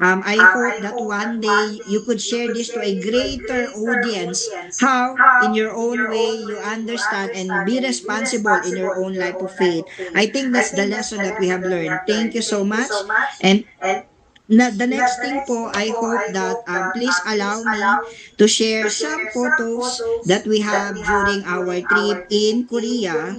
I hope that one day you could share this to a greater audience, how in your own way you understand and be responsible in your own life of faith. I think that's the lesson that we have learned. Thank you so much. And the next thing po, I hope that please allow me to share some photos that we have during our trip in Korea.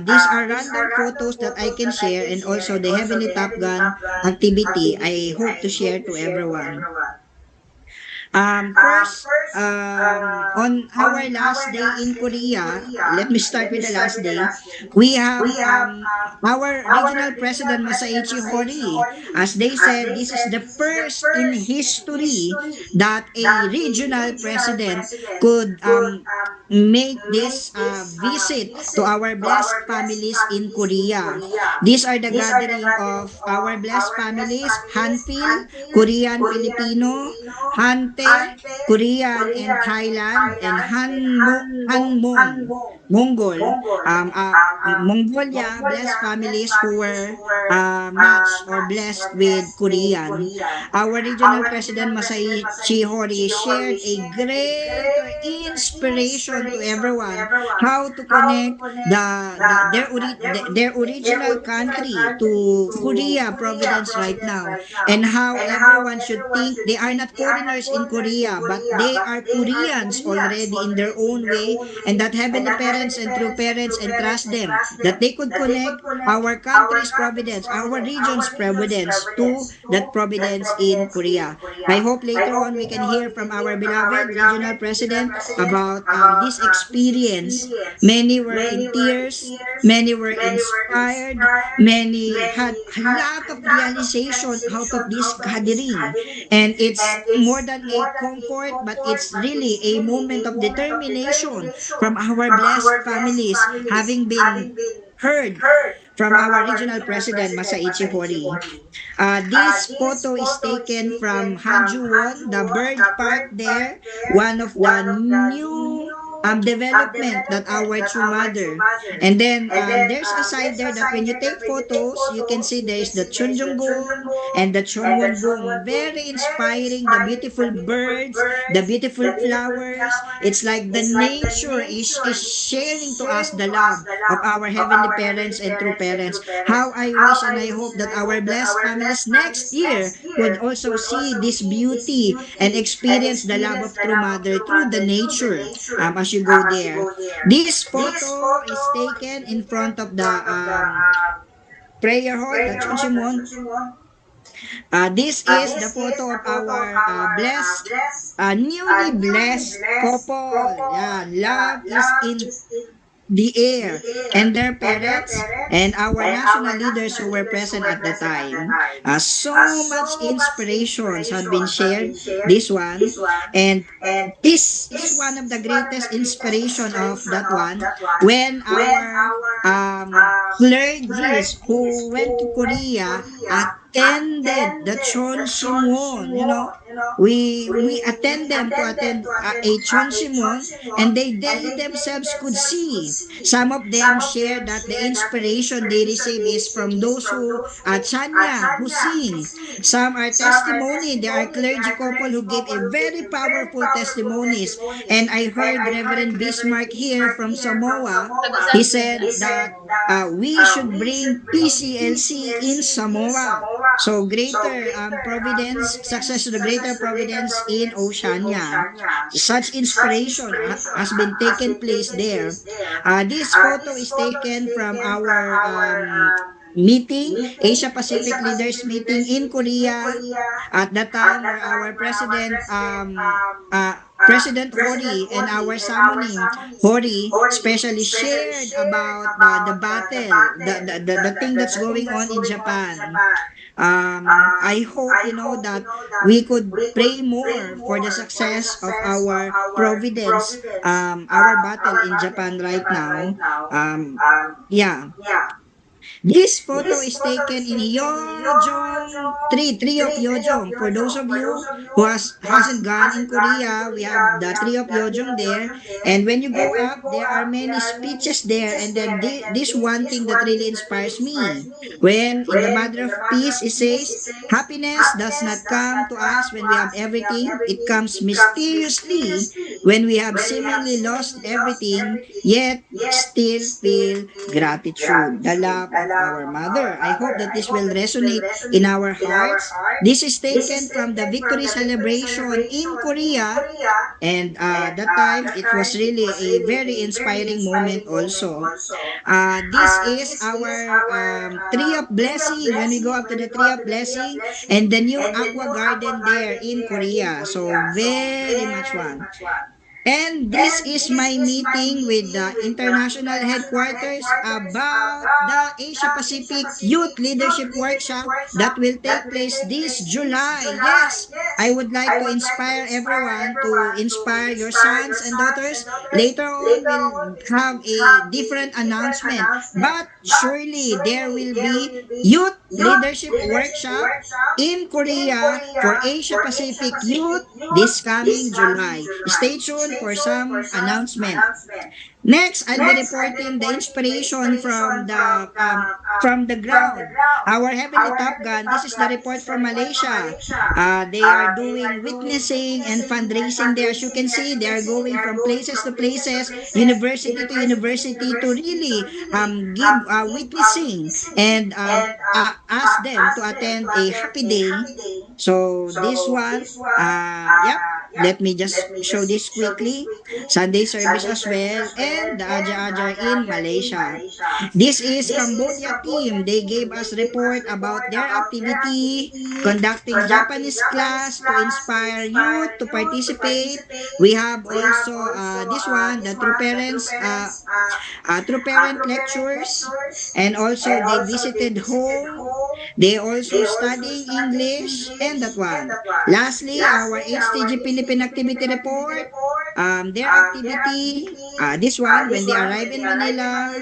These are random photos that I can share and also the Heavenly Top Gun activity I hope to share to everyone. First, on our last day in Korea, let me start with the last day. We have our regional president Masaichi Hori. As they said, this is the first in history that a regional president could make this visit to our blessed families in Korea. These are the gathering of our blessed families, Hanfil, Korean Filipino, Hante, Korean and Thailand, and Hanmong, Mongol, Mongolia, blessed families who were matched or blessed with Korean. Our regional president Masaichi Hori shared a greater inspiration to everyone how to connect their original country to Korea, Providence right now, and how everyone should think they are not foreigners in Korea, but they are Koreans already in their own way, and that heavenly parents parents and true parents and trust them that they could connect our country's providence, our region's providence to that providence in Korea. I hope later on we can hear from our beloved regional president about this experience. Many were in tears, many were inspired, many had a lot of realization out of this gathering. And it's more than a comfort, but it's really a moment of determination from our blessed families having been heard from our regional president, Masaichi Hori. This photo is taken from Hanjuwon, the bird park there, one of the new development that our true mother. And then there's a side there that when you take photos, you can see there is the Chunjungung and the Chonwongung. Very inspiring, the beautiful birds, the beautiful flowers. It's like the nature is sharing to us the love of our heavenly parents and true parents. How I wish and I hope that our blessed families next year could also see this beauty and experience the love of true mother through the nature as you go there. This photo is taken in front of the prayer hall, the Chonsimon. This is the photo of our blessed, newly blessed couple. Yeah, love is in the air, and their parents and our national leaders who were present at the time. So much inspirations have been shared, this one, and this is one of the greatest inspiration of that one when our clergies who went to Korea attended the Chonsimon, we attend them to attend a Chonsimon, and they themselves could see. Some of them share that the inspiration they receive is from those who Chanya who sing. Some are testimony. There are clergy couple who gave a very powerful testimonies. And I heard Reverend Bismarck here from Samoa. He said that we should bring PCLC in Samoa. So greater providence, success to the greater providence in Oceania. Such inspiration has been taken place there. This photo is taken from our meeting, Asia Pacific Leaders Meeting in Korea at the time where our President Hori and our summoning Hori especially shared about the battle, the thing that's going on in Japan. I hope, that we could pray more for the success of our Providence, our battle in Japan right now. Yeah. This photo is taken in Yeojong, tree of Yeojong. For those of you who hasn't gone in Korea, we have the tree of Yeojong there. And when you go up, there are many speeches there. And then this one thing that really inspires me. When in the Mother of Peace, it says, happiness does not come to us when we have everything. It comes mysteriously when we have seemingly lost everything, yet still feel gratitude, the love of our mother. I hope that this will resonate in our hearts. This is taken from the victory celebration in Korea. And that time, it was really a very inspiring moment also. This is our tree of blessing. When we go up to the tree of blessing and the new aqua garden there in Korea. So very much fun. And this is my meeting with the international headquarters about the Asia Pacific Youth Leadership Workshop that will take place this July. Yes, I would like to inspire everyone to inspire your sons and daughters. Later on, we'll have a different announcement, but surely there will be Youth Leadership Workshop in Korea for Asia Pacific Youth this coming July. Stay tuned for some announcement. Next, I'll be reporting the inspiration from the ground. Our heavenly Top Gun. This is the report from Malaysia. They are doing witnessing and fundraising there. As you can see, they are going from places to places, university to university to really give witnessing and ask them to attend a happy day. So this one, yep. let me just show this quickly. Sunday service as well, and the Aja Ajar in Malaysia. This is Cambodia team. They gave us report about their activity, conducting Japanese class to inspire youth to participate. We have also this one, the true parent lectures, and also they visited home. They also studying English, and that one. Lastly, our HTG Philippine Activity Report. Their activity, this one, when they arrived in Manila,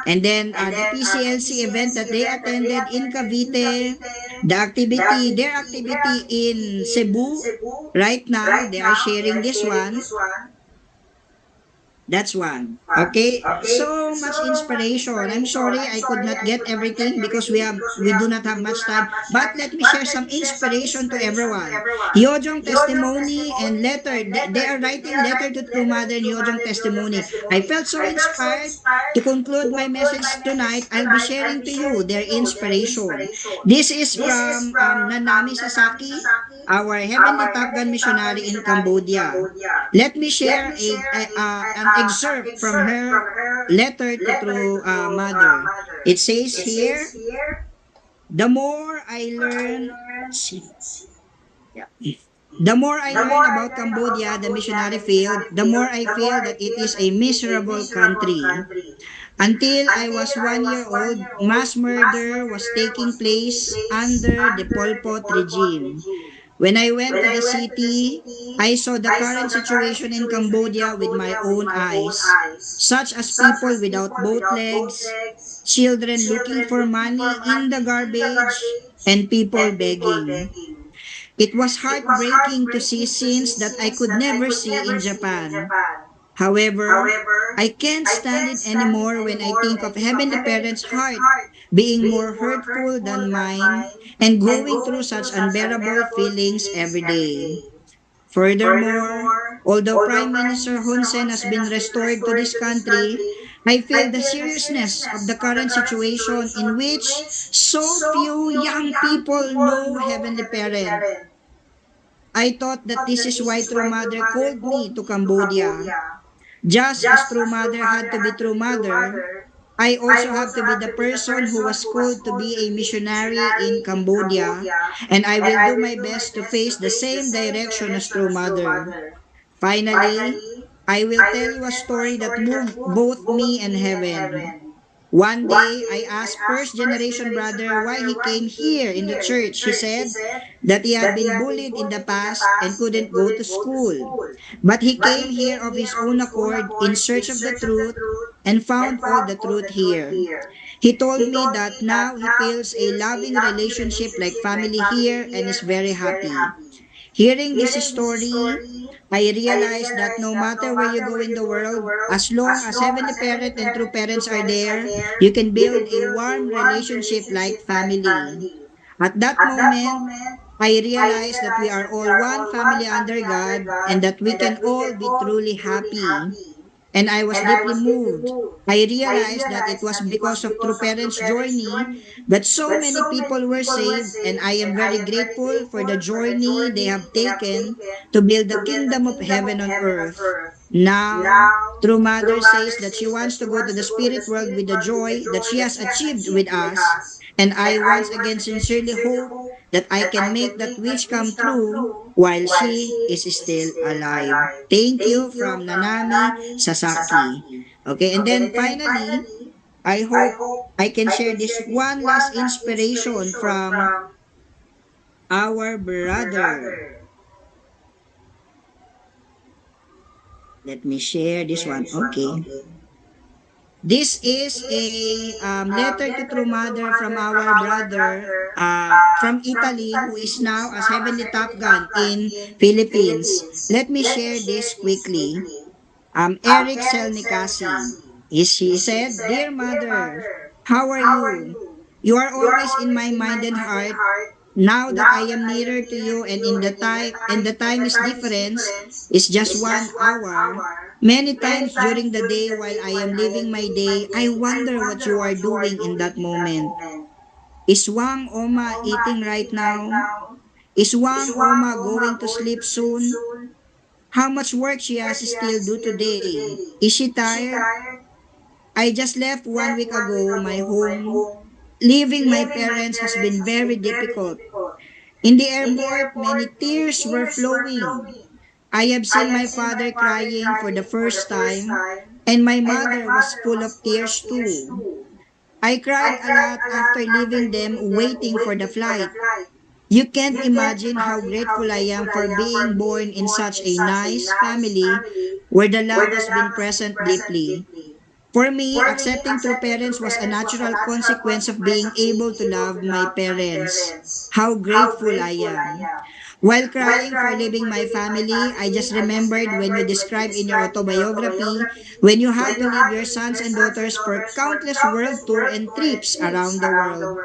and then the PCLC event that they attended in Cavite, their activity in Cebu, right now, they are sharing this one. That's one. Okay, so much inspiration. I'm sorry I could not get everything because we do not have much time. But let me share some inspiration to everyone. Yojong testimony and letter. They are writing letter to True Mother and Yojong testimony. I felt so inspired. To conclude my message tonight, I'll be sharing to you their inspiration. This is from Nanami Sasaki, our Heavenly Top Gun missionary in Cambodia. Let me share an excerpt from her letter to True Mother. It says here, the more I learn, let's see, yeah. The more I learn about Cambodia, the missionary field, the more I feel that it is a miserable country. Until I was 1 year old, mass murder was taking place under the Pol Pot regime. When I went to the city, I saw the current situation in Cambodia with my own eyes, such as people without both legs, children looking for money in the garbage, and people begging. It was heartbreaking to see scenes that I could never see in Japan. However, I can't stand it anymore when I think of Heavenly Parent's heart being more hurtful than mine and going through such unbearable feelings every day. Furthermore, although Prime Minister Hun Sen has been restored to this country, I feel the seriousness of the current situation in which so few young people know Heavenly Parent. I thought that this is why True Mother called me to Cambodia. Just as True Mother had to be True Mother, I also have to be the person who was called to be a missionary in Cambodia, and I will do my best to face the same direction as True Mother. Finally, I will tell you a story that moved both me and heaven. One day, I asked first generation brother why he came here in the church. He said that he had been bullied in the past and couldn't go to school. But he came here of his own accord in search of the truth and found all the truth here. He told me that now he feels a loving relationship like family here and is very happy. Hearing this story, I realized that no matter where you go in the world, as long as Heavenly Parent and true parents are there, you can build a warm relationship like family. At that moment, I realized that we are all one family under God and that we can all be truly happy. And I was deeply moved. I realized that it was because of True Parents' journey that so many people were saved, and I am very grateful for the journey they have taken to build the kingdom of heaven on earth. Now, True Mother says that she wants to go to the spirit world with the joy that she has achieved with us, and I once again sincerely hope that I can make that wish come true while she is still alive. Thank you from Nanami Sasaki. Okay, and then finally, I hope I can share this one last inspiration from our brother. Let me share this one. Okay. This is a letter to True Mother from our brother from Italy who is now as Heavenly Top Gun in Philippines. Let me share this quickly. Eric Selnikasi. He said, Dear Mother, how are you? You are always in my mind and heart. Now that I am nearer to you and the time is difference is just 1 hour. Many times during the day while I am living my day, I wonder what you are doing in that moment. Is Wang Oma eating right now? Is Wang Oma going to sleep soon? how much work she has still do today. Is she tired? I just left 1 week ago my home. Leaving my parents has been very difficult. In the airport, many tears were flowing. I have seen my father crying for the first time, and my mother was full of tears too. I cried a lot after leaving them waiting for the flight. You can't imagine how grateful I am for being born in such a nice family where the love has been present deeply. For me, accepting true parents was a natural consequence of being able to love my parents. How grateful I am. While crying for leaving my family, I just remembered when you described in your autobiography when you had to leave your sons and daughters for countless world tour and trips around the world.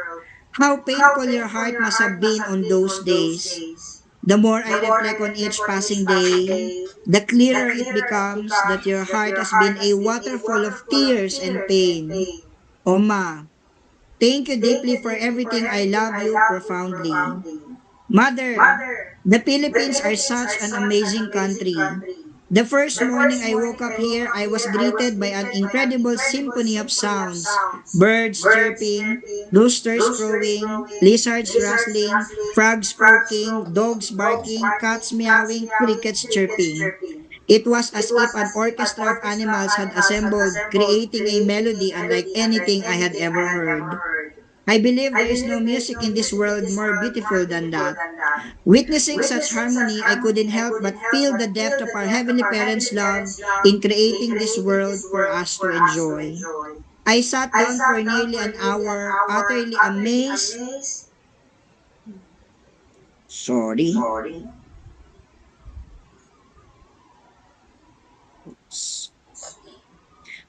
How painful your heart must have been on those days. The more I reflect on each passing day, the clearer it becomes that your heart has been a waterfall of tears and pain. Oma, thank you deeply for everything. I love you profoundly. Mother, the Philippines are such an amazing country. The first morning I woke up here, I was greeted by an incredible symphony of sounds. Birds chirping, roosters crowing, lizards rustling, frogs croaking, dogs barking, cats meowing, crickets chirping. It was as if an orchestra of animals had assembled, creating a melody unlike anything I had ever heard. I believe there is no music in this world more beautiful than that. Witnessing such harmony, I couldn't help but feel the depth of our Heavenly Parents' love in creating this world for us to enjoy. I sat down for nearly an hour, utterly amazed. Sorry.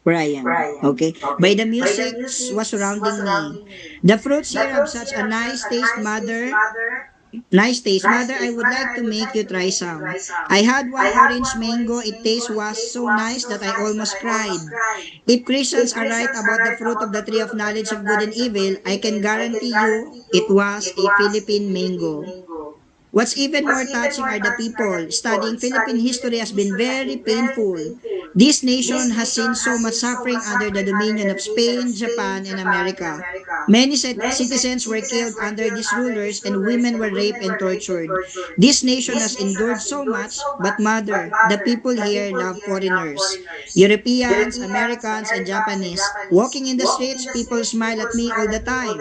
Where I am. Okay. By the music was surrounding me. The fruits here have such a nice taste, mother. Nice taste. Mother, I would like to make you try some. I had one orange mango. It taste was so nice that I almost cried. If Christians are right about the fruit of the tree of knowledge of good and evil, I can guarantee you it was a Philippine mango. What's even more touching are the people. Studying Philippine history has been very painful. This nation has seen so much suffering under the dominion of Spain, Japan, and America. Many citizens were killed under these rulers and women were raped and tortured. This nation has endured so much, but mother, the people here love foreigners. Europeans, Americans, and Japanese. Walking in the streets, people smile at me all the time.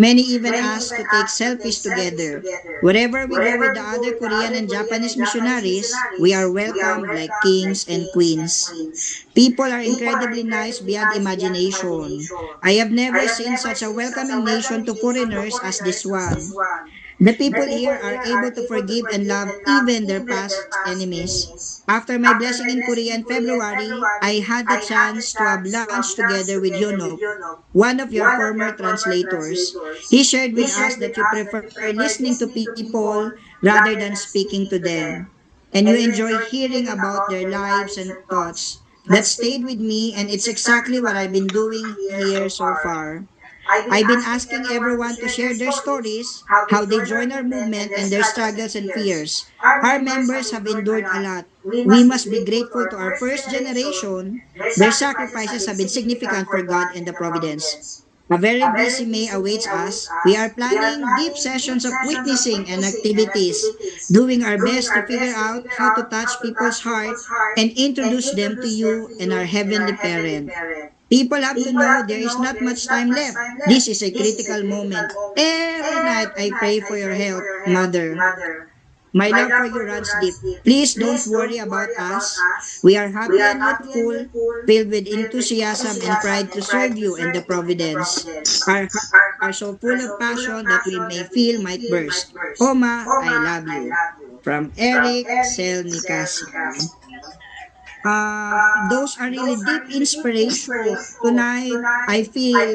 Many even ask to take selfies together. Wherever we go with the other Korean and Japanese missionaries, we are welcomed like kings and queens. People are incredibly nice beyond imagination. I have never seen such a welcoming nation to foreigners as this one. The people here are able to forgive and love even their past enemies. After my blessing in Korea in February, I had the chance to have lunch together with Yonok, one of your former translators. He shared with us that you prefer listening to people rather than speaking to them. And you enjoy hearing about their lives and thoughts. That stayed with me, and it's exactly what I've been doing here so far. I've been asking everyone to share their stories, how they joined our movement, and their struggles and fears. Our members have endured a lot. We must be grateful to our first generation. Their sacrifices have been significant for God and the providence. A very busy May awaits us. We are planning deep sessions of witnessing and activities, doing our best to figure out how to touch people's heart and introduce them to you and our Heavenly Parent. People have to know there is not much time left. This is a critical moment. Every night I pray for your health, Mother. My love for you runs deep. Please don't worry about us. We are happy and youthful, filled with enthusiasm and pride to serve you and the providence. Our hearts are so full of passion that we may feel might burst. Oma, I love you. From Eric Selnikasi. Those are really deep inspiration. Tonight, I feel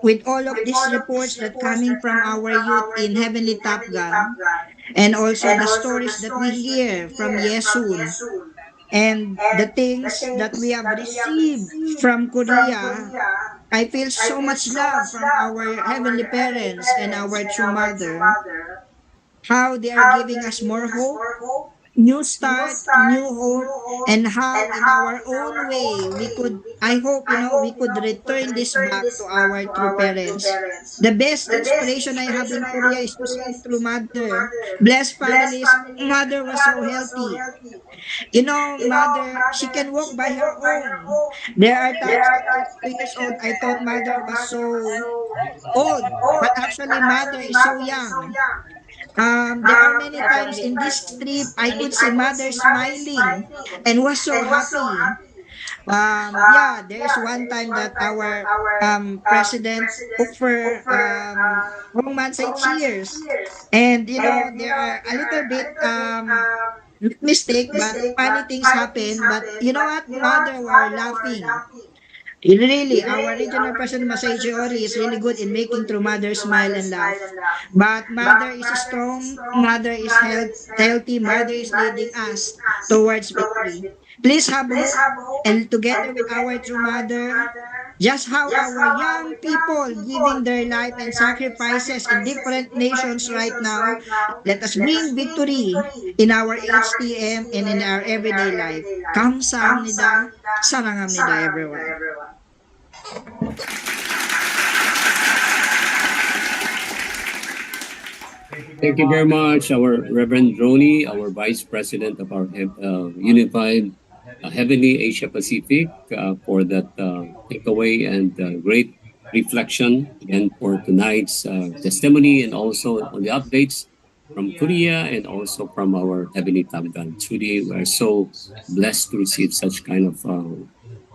with all of these reports that coming from our youth in Heavenly Top Gun, and also the stories that we hear from Yesun, and the things that we have received from Korea, I feel so much love from our Heavenly Parents and our true Mother, how they are giving us more hope, new start, new hope, and how in our own way we could, I hope, we could return this back to our true parents. The best inspiration I have in Korea is to see it through mother. Blessed families, mother was so healthy. Mother, she can walk by her own. There are times that 22 years old, I thought mother was so old, but actually mother is so young. There are many times in this trip I could see mother smiling and was so happy. Yeah, there is one time that our president offer Hongman say cheers, and there are a little bit mistake, but funny things happen. But you know what, mother were laughing. Really, our regional president Masai Ori is really good in making true mother smile and laugh. But mother is strong, mother is healthy, mother is leading us towards victory. Please have hope, and together with our true mother, just how our young people giving their life and sacrifices in different nations right now, let us bring victory in our HTM and in our everyday life. Kamsahamnida, sarangamnida everyone. Thank you very much, our Reverend Roni, our Vice President of our Unified Heavenly Asia Pacific, for that takeaway and great reflection again for tonight's testimony and also on the updates from Korea and also from our Heavenly Tabgan. Truly, we are so blessed to receive such kind of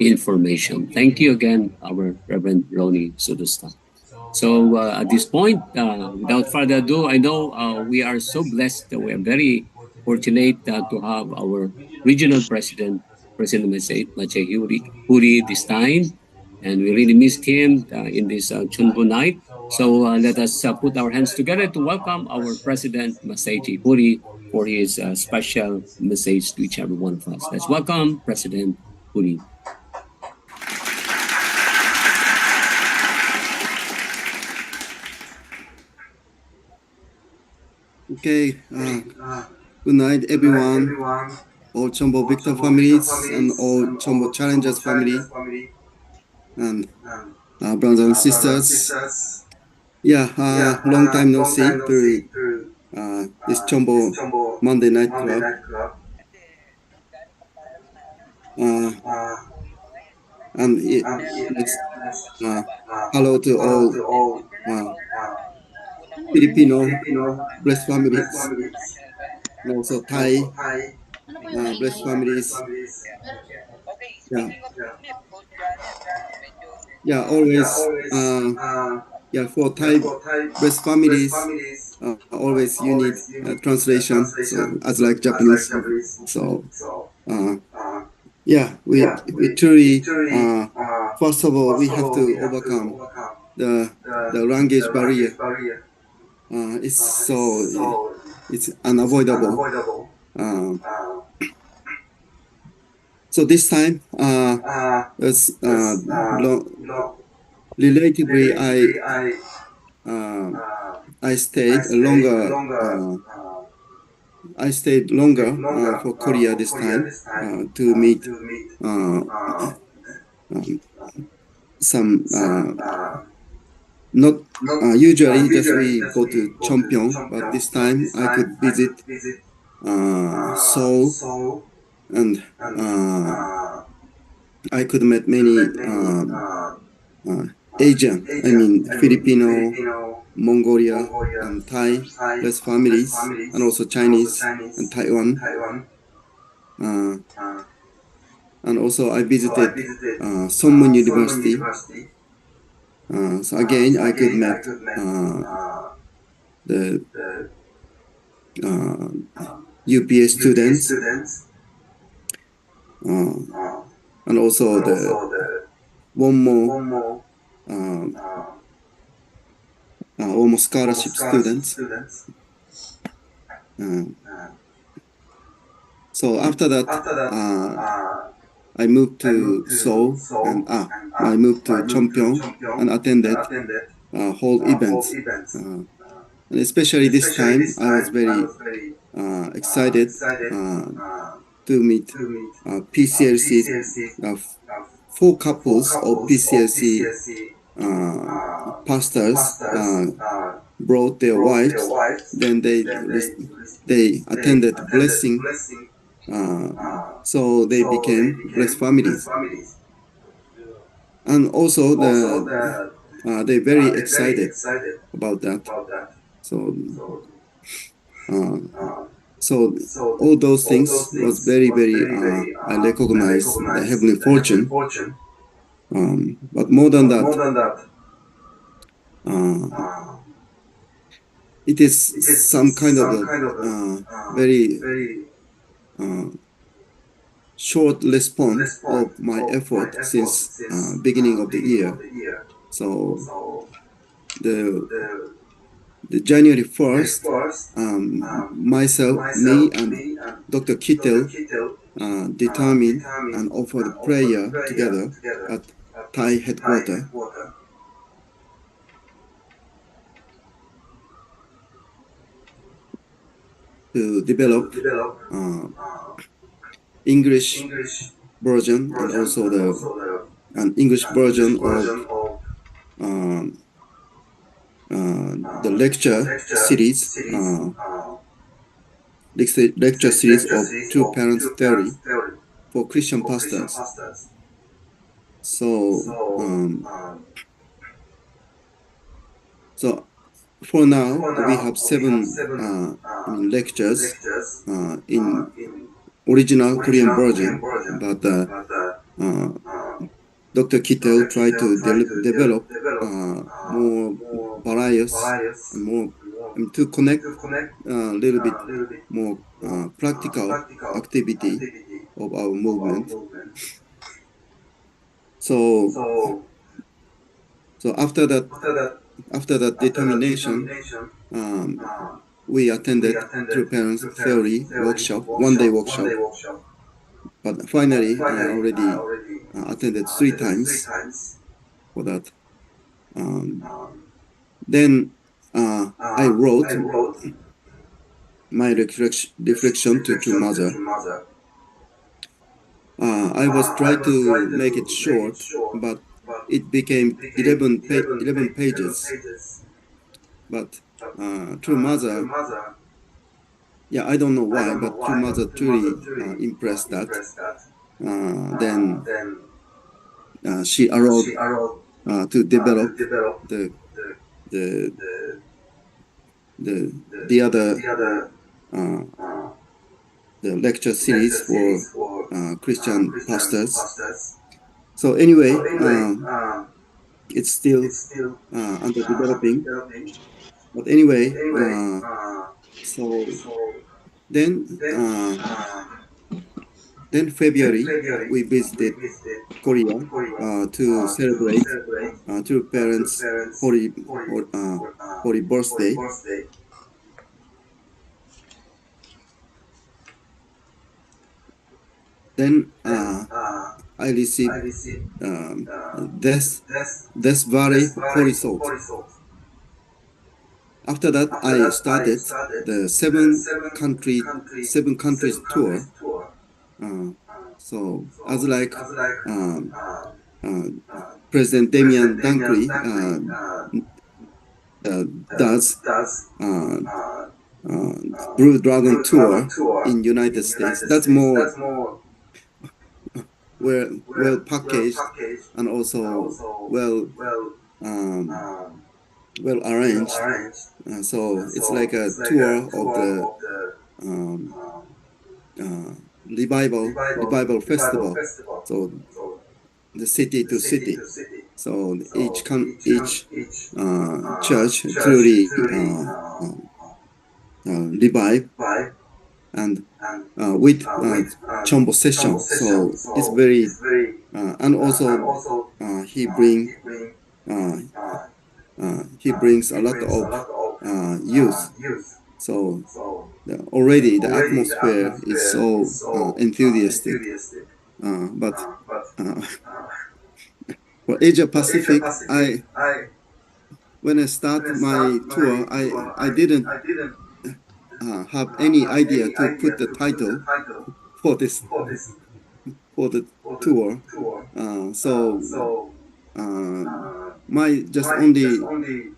information. Thank you again, our Reverend Roni Sudusta. So at this point, without further ado, I know we are so blessed that we are very fortunate to have our regional president, President Mache Huri this time. And we really missed him in this CheonBo night. So let us put our hands together to welcome our President Masaji Huri for his special message to each and every one of us. Let's welcome President Huri. Okay, good night, everyone. All CheonBo Victor families and all CheonBo Challengers family and brothers and sisters. Yeah, long time no see through this CheonBo Monday Night Club. And it's hello to all Filipino blessed families and also Thai Ano po yung blessed maingay? families. Yeah, Yeah, always for Thai blessed families. Always you need translation, so as like Japanese. So we truly first of all we have to overcome the language barrier. It's unavoidable. So this time, relatively, I stayed longer. I stayed longer for Korea this time to meet some. Not usually, just we go to Cheonpyeong, but this time I could visit Seoul, and I could meet many Asian, I mean Filipino, Mongolia, and Thai plus families, and also Chinese and Taiwan. And also I visited Sonmun University. So again, I could meet the UPS students, and also the one more almost scholarship students. So after that, I moved to Seoul, and I moved to Cheonpyeong and attended whole events. And especially this time, I was very excited to meet PCLC, four couples of PCLC pastors brought their wives. Then they attended blessing, so they became blessed families. And also they're very excited about that. So so all those things was very I recognize the heavenly fortune. But more than that, it is some kind of a very short response of my effort since beginning of the year. So the January 1st, me and Dr. Kittel determined and offered prayer together at Thai headquarters. To develop English version and also an English version of the lecture series of True Parents Theory for Christian pastors. So for now we have 7 lectures in original Korean version, but Dr. Kittel tried to develop more various and more to connect a little bit more practical activity of our movement. So after that determination, we attended True Parents Theory workshop, one-day workshop. But finally, I already attended 3 times for that. Then I wrote my reflection to True Mother. I was trying to make it short, but it became 11 pages. But True Mother, yeah, I don't know why, but True Mother truly impressed that. Then she allowed to develop the other the lecture series for Christian pastors. So anyway, it's still under developing. But anyway, so then February we visited Korea to celebrate True Parents' holy birthday. Then I received Death Valley Holy Salt. After that, I started the 7 countries tour. So as like President Damian Dunkley does Blue Dragon tour in United States. That's more well packaged and also well arranged. So it's like a tour of the revival festival. So the city to city. So each church truly revive and with CheonBo session. So it's very and also he brings a lot of youth. So already the atmosphere is so enthusiastic. But for Asia Pacific, when I start my tour, I didn't have any idea to put the title for this for the tour. So my just only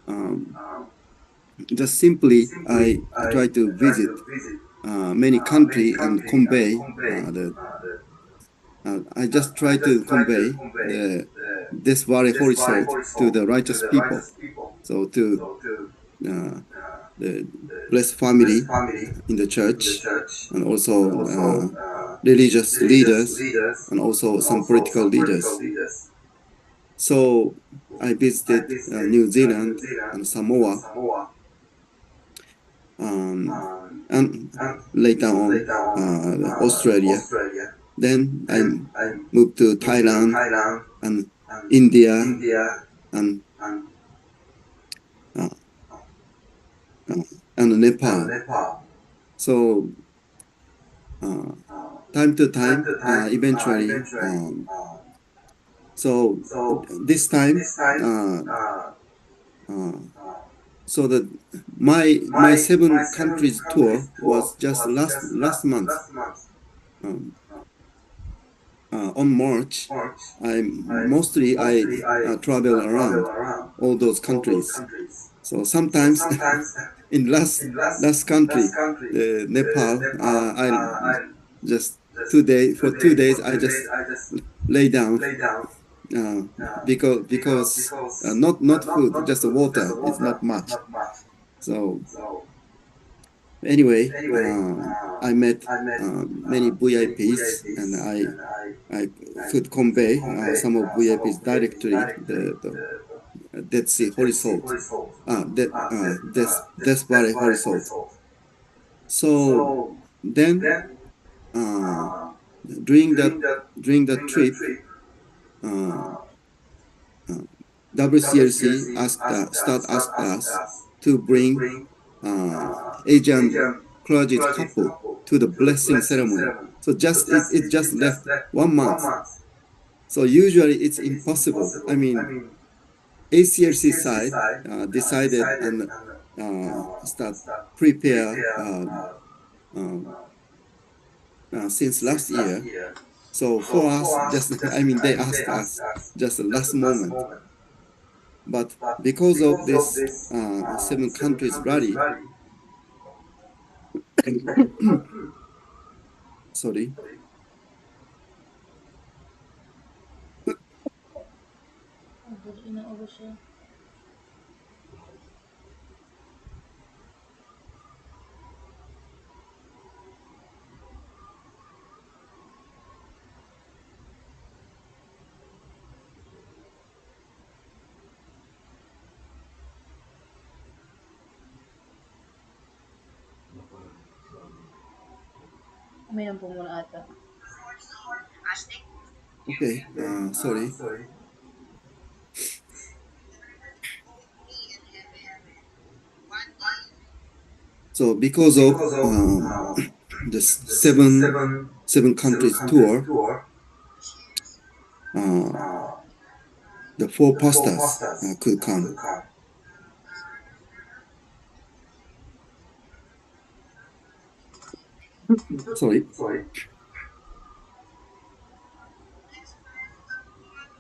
um, just simply I try to visit many country and convey the I just try to convey the this very holy salt to the righteous people. So to uh, the blessed family in the church and also religious leaders and also some political leaders. So I visited New Zealand and Samoa, and later on Australia. Then I moved to Thailand and India and uh, uh, and Nepal. So uh, time to time, eventually. So this time, uh, so that my seven countries tour was just last month. Um, on March, I travel around all those countries. So sometimes in last country, Nepal, I just 2 days for 2 days I just lay down uh, because not food, just the water is not much. So anyway, I met many VIPs, and I could convey some of VIPs directly the Dead Sea Holy Salt, Death Valley Holy Salt. So then uh, during that trip, uh, uh, WCLC asked us to bring Asian clergy couple to the blessing ceremony. So it just left 1 month. So usually it's impossible. I mean, ACLC side decided and start prepare since last year. So for us, just I mean, they asked us just the last moment. But because of this seven countries rally, sorry. Uminom po muna ata. Okay, sorry. So because of the seven countries tour, the four pastors could come. Sorry.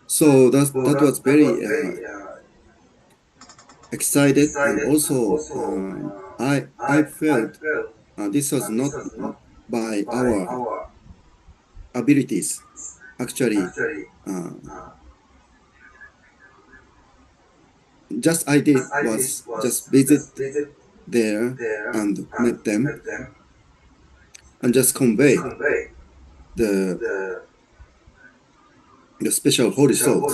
So that was very excited, and also I felt this was not by our abilities. Actually, just I did was just visit there and met them and just convey the special holy salt,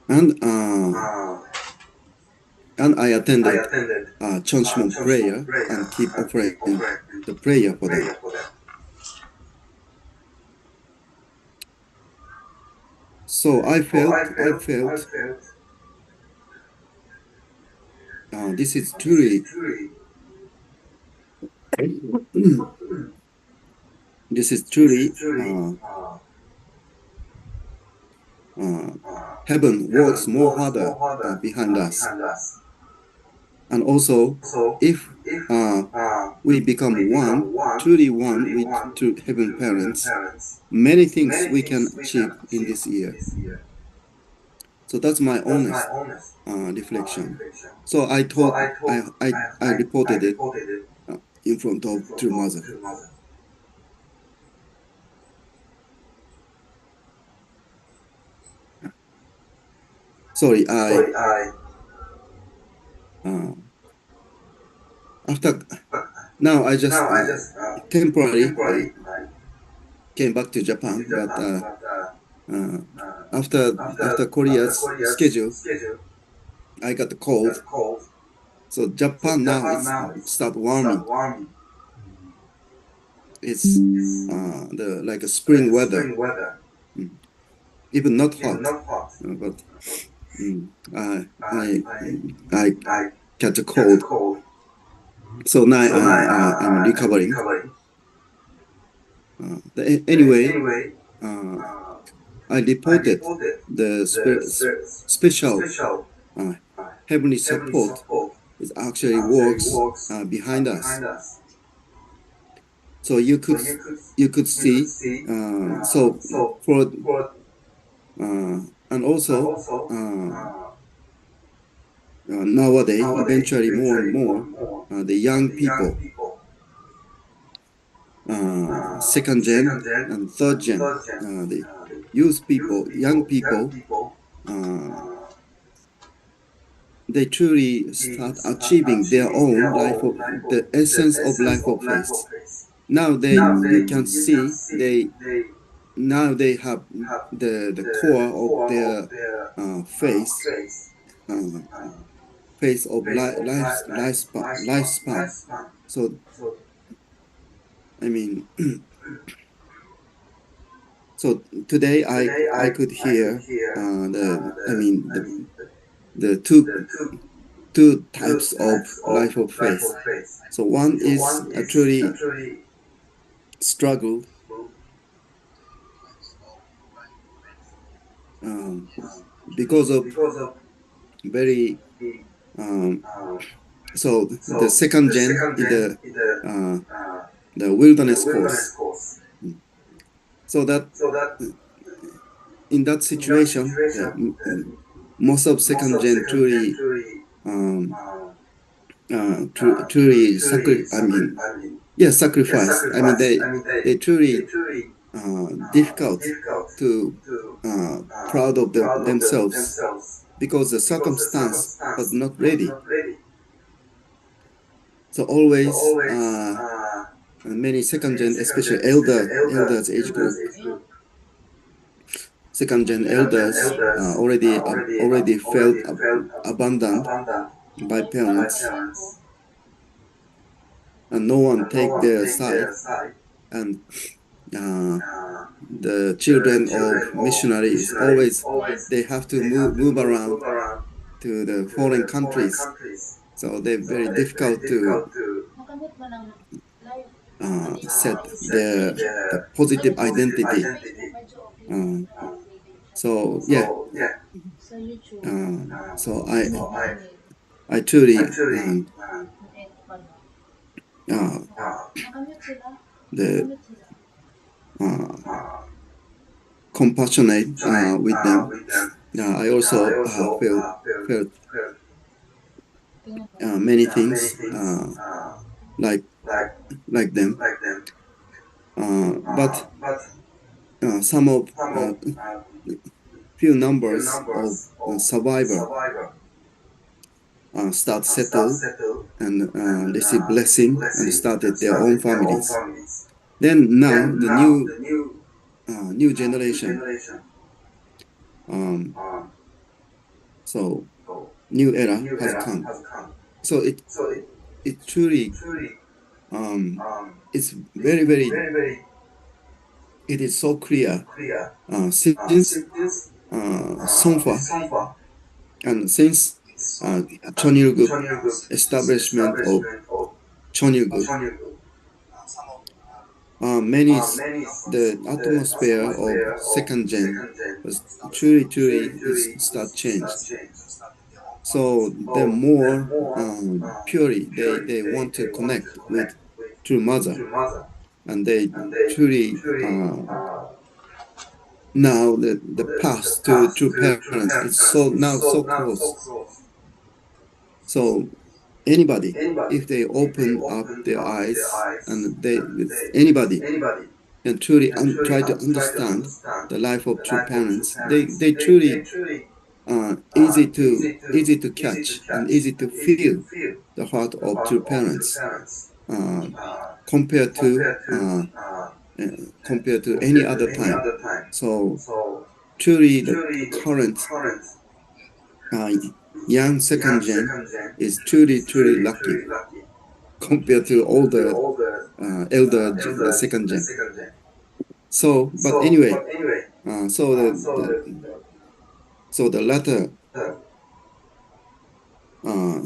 and I attended CheonBo prayer and keep offering the prayer for them. So I felt this is truly this is truly heaven works more harder behind us. And also, if we become one, truly one with true heaven parents, many things we can achieve in this year. So that's my honest reflection. So I thought I reported it in front of True Mother. Sorry, after now I just temporarily came back to Japan, but after Korea's schedule, I got the cold. So Japan now it's start warming. It's the like a spring weather, even not hot, but I catch a cold. So now I'm recovering. Anyway, I reported the special heavenly support is actually works behind us. So you could see so for and also nowadays eventually more and more the young people second gen and third gen the youth people young people they truly start achieving their own life of the essence of life of faith. Now you can see now they have the core of their faith phase of lifespan. So I mean, so today I could hear the two types of life of faith. So one is actually struggle because of very so the second gen in the wilderness course. So that in that situation, most of second gen truly sacrifice. I mean they truly difficult to proud of themselves because the circumstance was not ready. So always many second gen, especially elders age group, second gen elders already felt abandoned by parents, and no one take their side, and the children of missionaries always they have to move around to the foreign countries, so they're very difficult to set the positive identity. So yeah, so I truly the compassionate with them. I also felt many things like them, but some of few numbers of survivor start settle and receive blessing and started their own families. Then now the new generation, so new era has come. So it truly it's very it is so clear since Songfa and since Cheonilguk establishment of Cheonilguk, many the atmosphere of second gen was truly is start changed. So the more purely they want to connect with true mother, and they truly now the path to true parents is so now so close. So anybody, if they open up their eyes and anybody and truly try to understand the life of true parents, they truly easy to catch and easy to feel the heart of true parents uh, compared to any other time. So truly the current uh, young second gen is truly lucky compared to older the second gen. So but anyway, so the latter uh,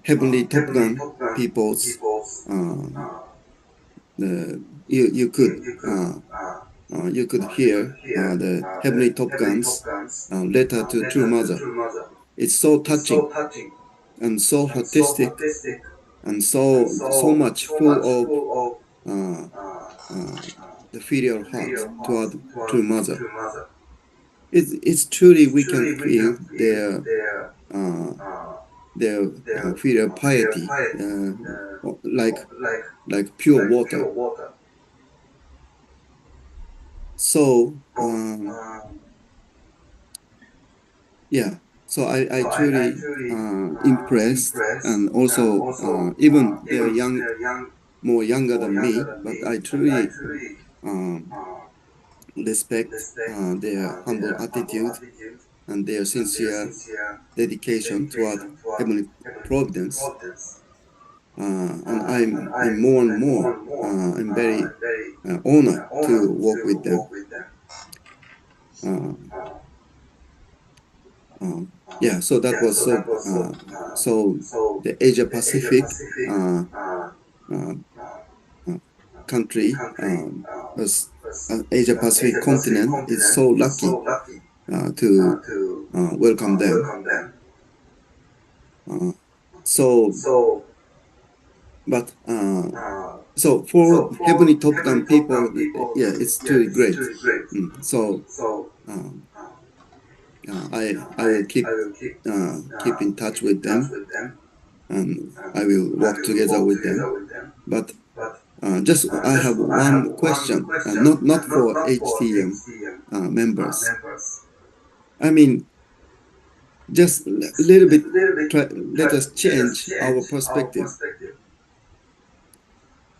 heavenly Top Gun peoples, you could hear the heavenly Top Gun's letter to true mother. It's so touching and so artistic and so much full of the filial heart toward true mother. It's truly we can feel uh, their filial piety like pure water. So yeah, so I truly impressed, and also even they're more younger than me, but I truly um, respect their humble attitude and their sincere dedication toward heavenly providence. And I'm more and more I'm very honored to work with them. Yeah, so that was so the Asia Pacific uh, uh, country was Asia Pacific continent is so lucky to welcome them. So, but so for heavenly Top Gun people, yeah, it's truly great. So I will keep in touch with them, and I will work together with them. But just I have one question, not for HTM members. I mean, just a little bit. Let us change our perspective.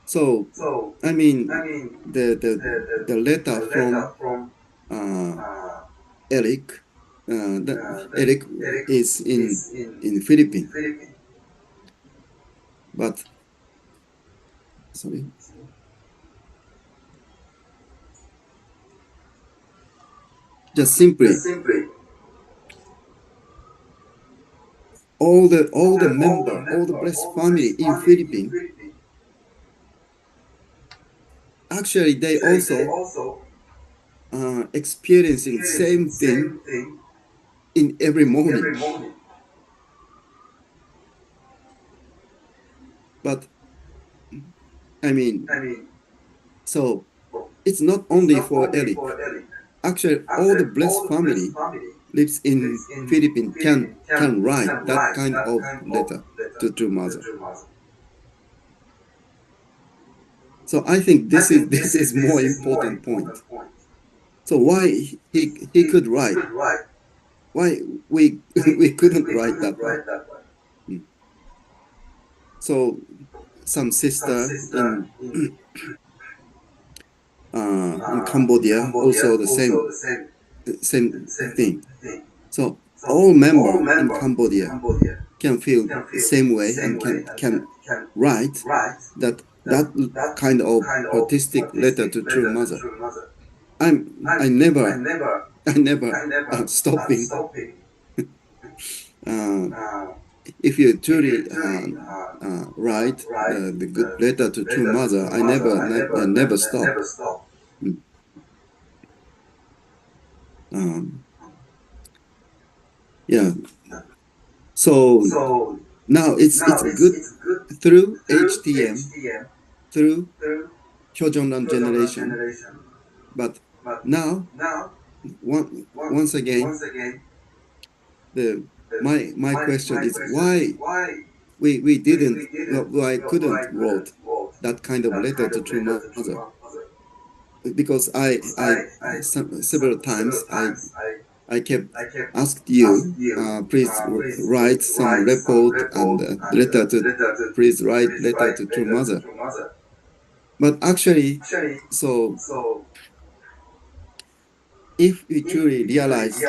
So, I mean, the letter from Eric. Eric is in Philippines, but sorry. Just simply all the member, all the blessed family in Philippines, actually they also experiencing same thing in every morning. But I mean, so it's not only for Eric. Actually, all the blessed family lives in Philippines can write that kind of letter to true mother. So I think this is more important point. So why he could write? Why we we couldn't write that way? So some sister in Cambodia also the same thing. So all member in Cambodia can feel the same way and can write that kind of artistic letter to true mother. I never stopping if you truly write the good letter to true mother, I never stop. Mm. Yeah. So now it's good through HTM, through Hyojonran generation. But now, once again, my question is why we didn't, why couldn't wrote that kind of letter to true mother? Because several times I kept asked you, please write some report and letter to, please write letter to true mother. But actually, so if we truly realize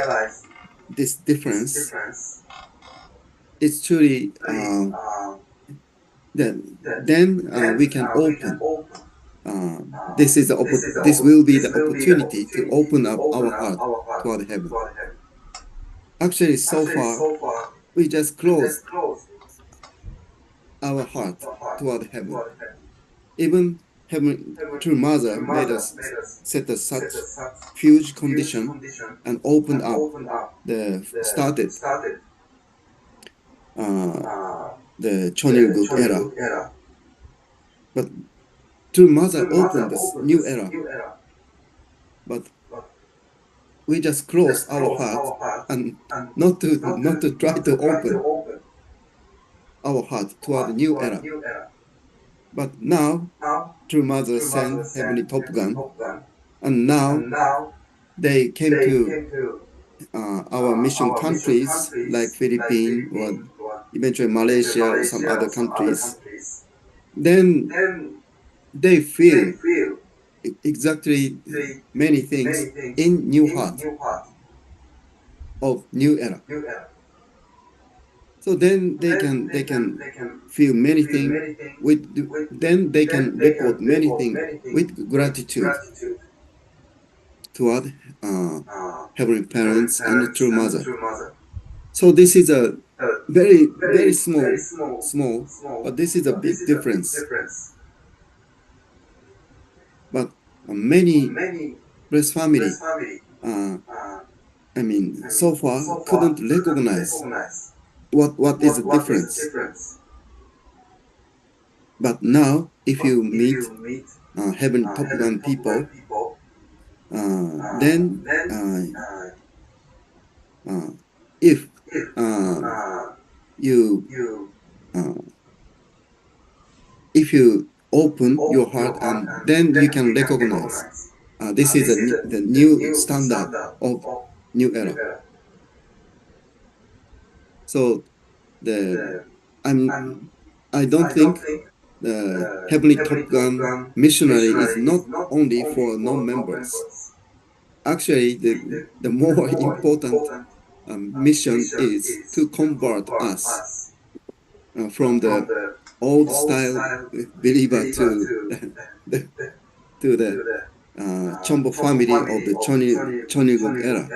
this difference, it's truly then we can open. This will be the opportunity to open up our heart toward heaven. Actually, so far we just closed our heart toward heaven. Even heaven, true mother made us set a such huge condition and opened up started the Cheonilguk era. But true mother opened this new era. But we just close our heart and not to try to open our heart toward the new era. But now, true mother sent heavenly Top Gun, and now they came to our mission countries like Philippines or eventually Malaysia or some other countries. Then they feel exactly many things in new heart of new era. So then they can feel many things with, then they can report many things with gratitude toward heavenly parents and the true mother. So this is a very small, but this is a big difference. But many blessed family, I mean, so far couldn't recognize what is the difference. But now, if you meet Heaven Top Gun people, then if you open your heart, and then you can recognize this is the new standard of new era. So I don't think the Heavenly Top Gun missionary is not only for non-members. Actually, the more important mission is to convert us from the old style believer to the CheonBo family of the Cheonilguk era.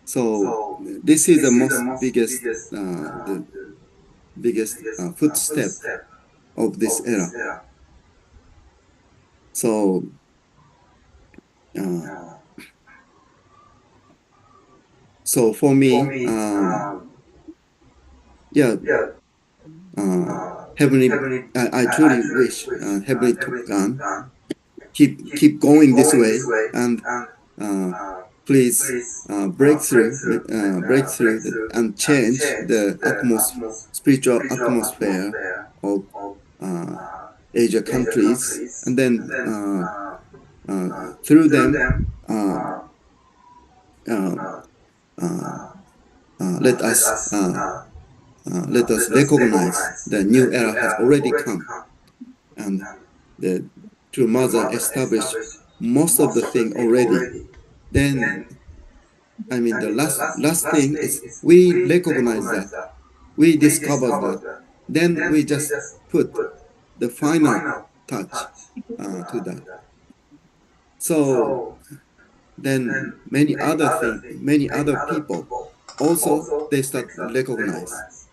So this is the biggest footstep of this era. So so for me, heavenly, I truly wish Heavenly Top Gun keep going this way, and please breakthrough and change the spiritual atmosphere of Asia countries, and then through them let us recognize the new era has already come, and the true mother established most of the thing already. Then I mean the last thing is we recognize that, we discover that, then we just put the final touch to that. So then many other people also they start recognize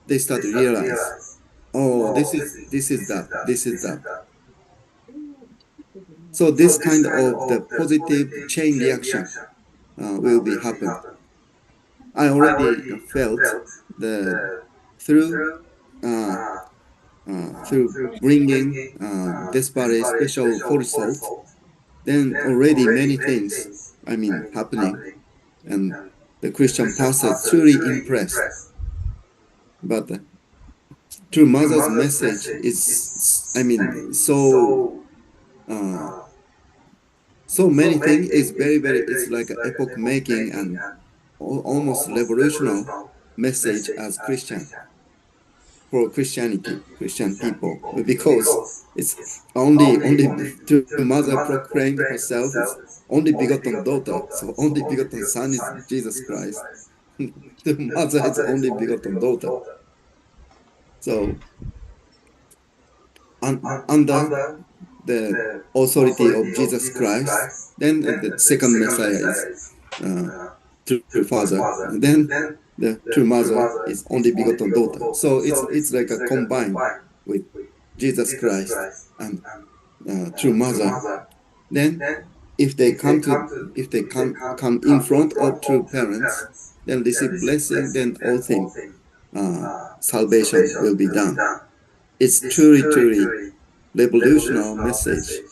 they start to realize, oh, this is that, this is that. So this kind of the positive chain reaction will be happen. I already felt the through uh, through bringing desperate special forethought, then already many things, I mean, happening, and the Christian pastor truly impressed. But through mother's message is, I mean, uh, so many things is very, it's like an epoch making and almost revolutionary message as Christian, for Christianity, Christian people, because it's only through mother proclaimed herself is only begotten daughter, so only begotten son is Jesus Christ. The mother is only begotten daughter. So under the authority of Jesus Christ, then the second Messiah is uh, true father, and then the true mother is only begotten daughter. So it's like a combined with Jesus Christ and true mother. Then if they come in front of true parents, then receive blessing, then all things salvation will be done. It's truly revolutionary message,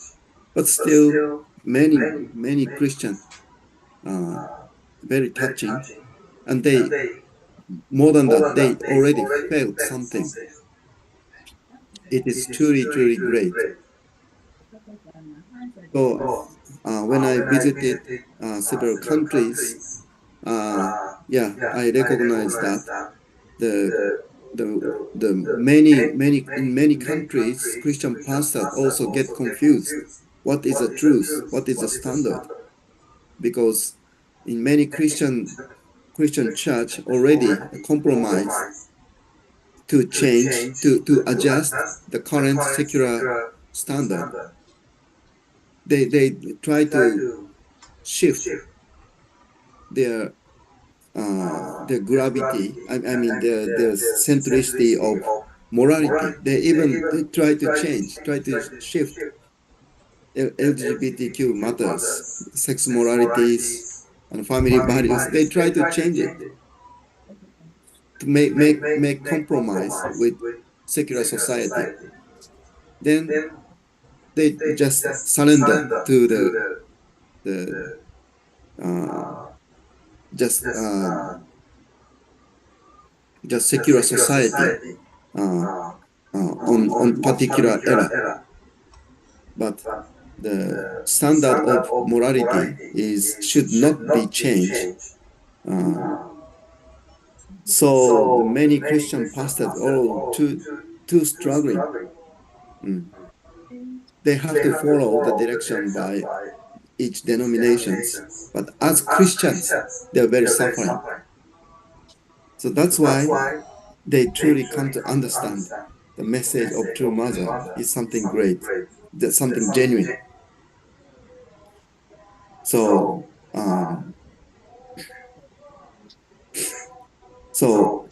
but still many Christian very touching, and they more than that they already felt something. It is truly great. So when I visited several countries, yeah, I recognize that the the many in many countries Christian pastors also get confused. What is the truth? What is the standard? Because in many Christian church already compromise to change to adjust the current secular standard. They try to shift their gravity. I mean their centricity of morality. They try to change, try to shift LGBTQ matters, sex moralities, and family values. They try to change it to make compromise with secular society. Then they just surrender to the uh, just just secular society uh, on particular era. But the standard of morality is should not be changed. Uh, so the many Christian pastors all too struggling. Mm. They have to follow the direction by each denominations, but as Christians, they're very suffering. So that's why they truly come to understand the message of true mother is something great, that's something genuine. So, so,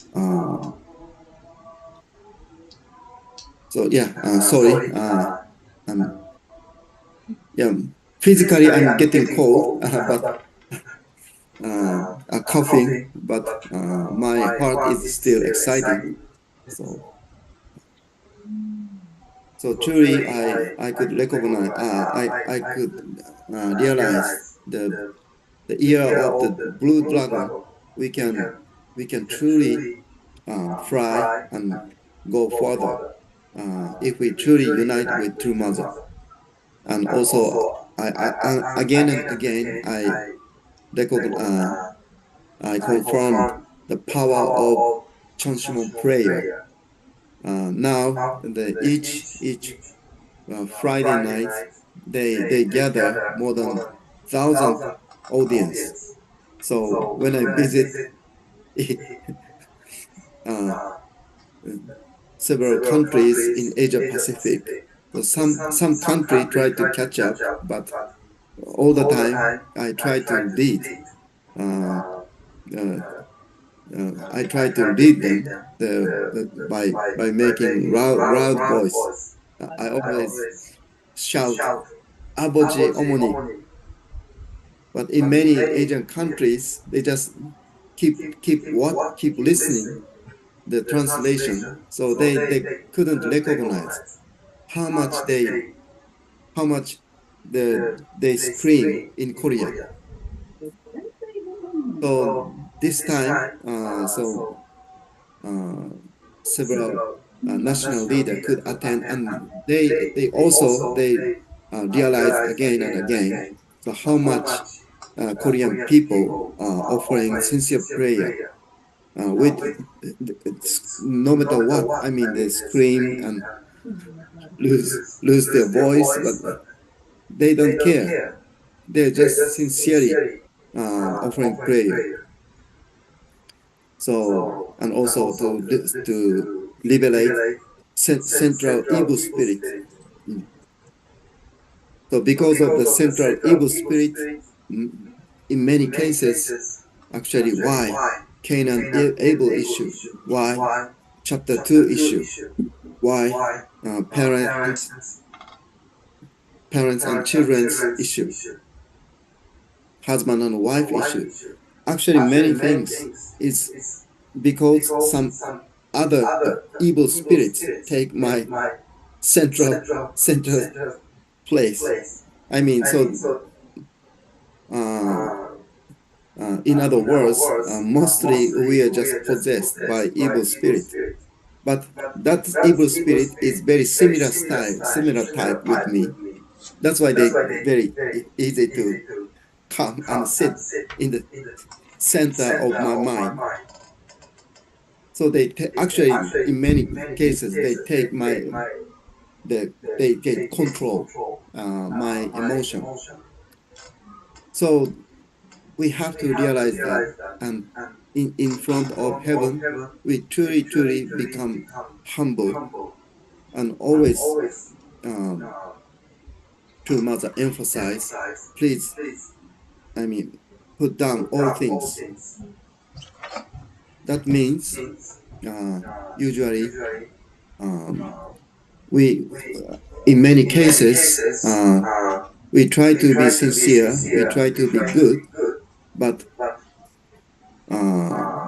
so yeah. Sorry. Yeah. Physically, I'm getting cold, but coughing. But my heart is still exciting. So. So truly, I could recognize, I could realize the year of the blue dragon. We can truly fly and go further if we truly unite with True Mother. And also, again and again, I confirmed the power of Chonshimon prayer. Now, each Friday night, they gather more than 1,000 audience. So when I visit uh, several countries in Asia Pacific, so some country try to catch up, but all the time I try to beat I try to lead them by making loud voice. I always shout "Aboji Omoni," but in many Asian countries, they just keep listening the translation, so they couldn't recognize how much how much they scream in Korea. So this time, uh, several national leader could attend, and they realized again and again so how much Korean people are offering sincere prayer with no matter what. I mean, they scream and lose their voice, but they don't care. They're just sincerely offering prayer. So, and also to liberate central evil spirit. Mm. So because of the central evil spirit, mm, in many cases, actually why Cain and Abel issue, why chapter 2 issue, why parents and children's issue, husband and wife issue. Actually, many things is because some other evil spirits take my central place. I mean, so uh, in other words, mostly we are just possessed by evil spirit. But that evil spirit is very similar style, similar type with me. That's why they very easy to come and sit in the center of my mind. So they actually, in many cases, they take they control my emotion. So we have to realize that, and in front of heaven, we truly become humble and always um, to Mother emphasize, please, I mean, put down all things. That means usually um, we, in many cases, we try to be sincere, we try to be good, but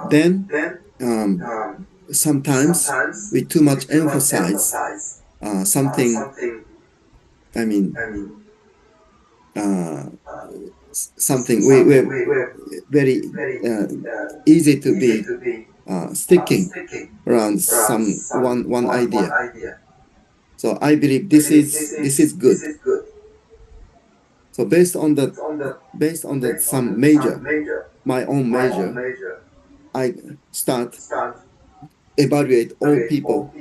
then sometimes we too much emphasize something, I mean, uh, something we're very easy to be sticking around one idea. So I believe this is good. So based on the some major, my own major, I start evaluate all people.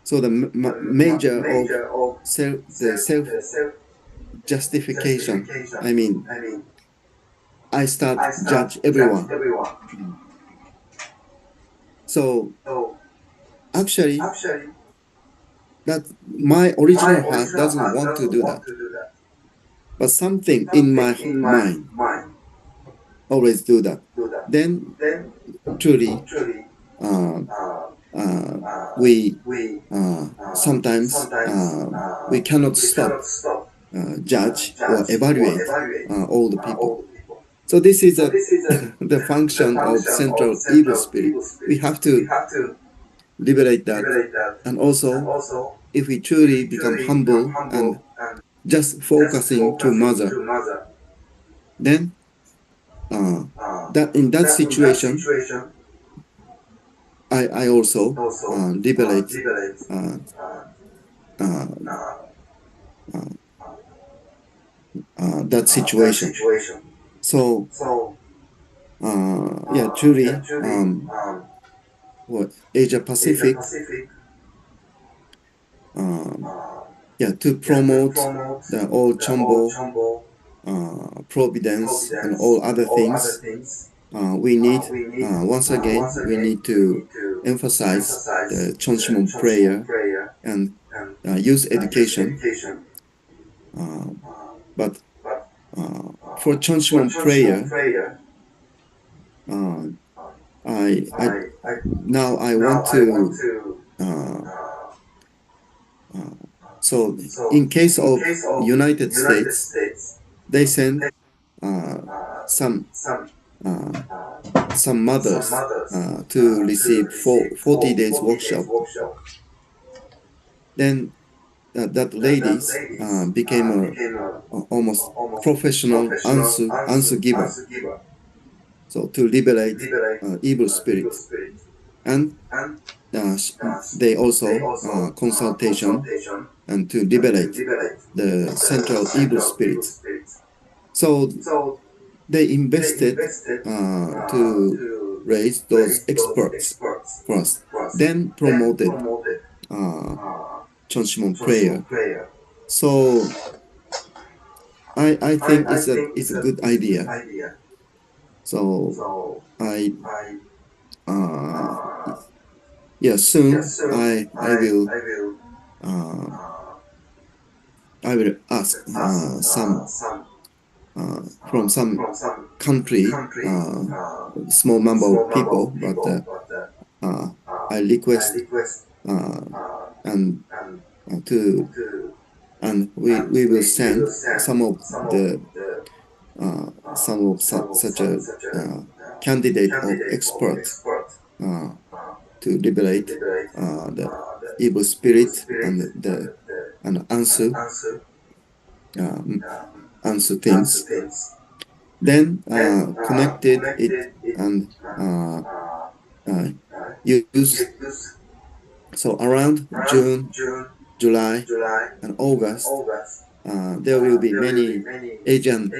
So the major of the self justification. I mean, I start judge everyone. So actually, that my original heart doesn't want to do that, but something in my mind always do that. Then truly, we sometimes we cannot stop judge or evaluate all the people. So this is the function of central evil spirit. We have to liberate that, and also if we truly become humble and just focusing to Mother, then that in that situation, I also liberate uh, that situation. So yeah, truly, what Asia Pacific, yeah, to promote the all CheonBo, providence, and all other things, we need once again we need to emphasize the Chonshimon prayer and youth education. But for Chonshimon prayer, I now I want to so in case of United States, they send some mothers to receive 40 days workshop. Then that ladies became a almost professional answer giver. So to liberate evil spirit, and they also consultation and to liberate the central evil spirit. So they invested to raise those experts first, then promoted Chonshimon prayer. So I think it's a good idea. So I yeah, soon I will ask some from some country, small number of people, but I request and to and we will send some of the such a candidate of expert to liberate the evil spirit and answer things. Then connected it and use. So around June, July, and August, there will be many Asian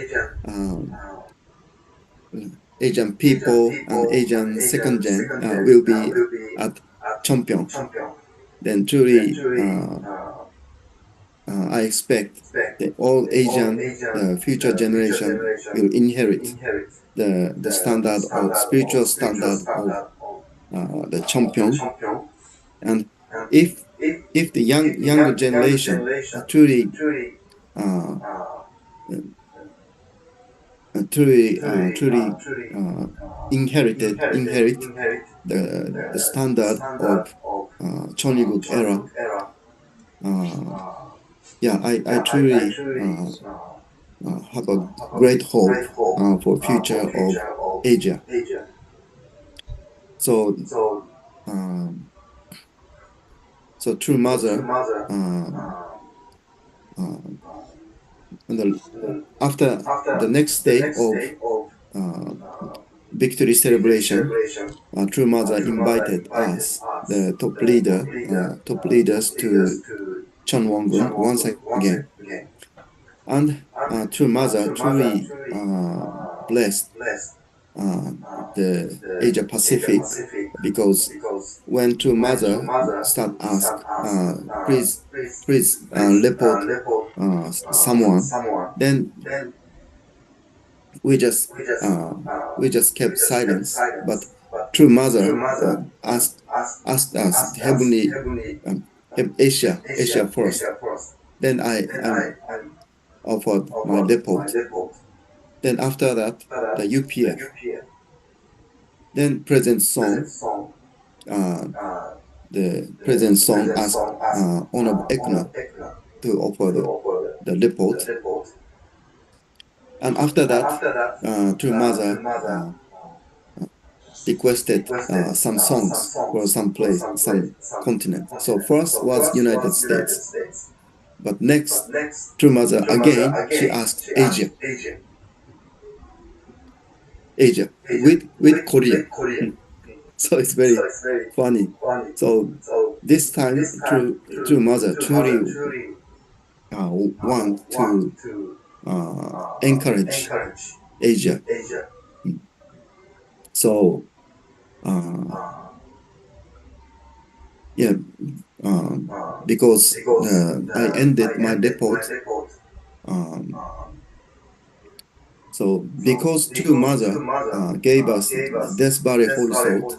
Asian people and Asian second gen will be at Champion. Then truly, I expect that all Asian future generation will inherit the standard of spiritual standard of the Champion. And if the younger generation truly inherit the standard of Choniguk era, yeah, I truly have a great hope for future of Asia. So so True Mother after the next day of victory celebration, True Mother invited us, the top leaders, to Cheonwon-gun once again. And True Mother truly blessed the Asia Pacific, because when True Mother start ask, please report someone, then we just kept silence. But True Mother asked us heavenly Asia first. Then I offered my report. Then after that, the UPF. Then President Song, the President Song asked Honorable Ekna to offer the report. And after that, True Mother requested some songs for some place, some continent. So first was United States, but next, True Mother again, she asked Asia with Korea. So it's very funny. So this time, True Mother truly want to encourage Asia. So yeah, because I ended my report. So because True Mother gave us this very holy salt,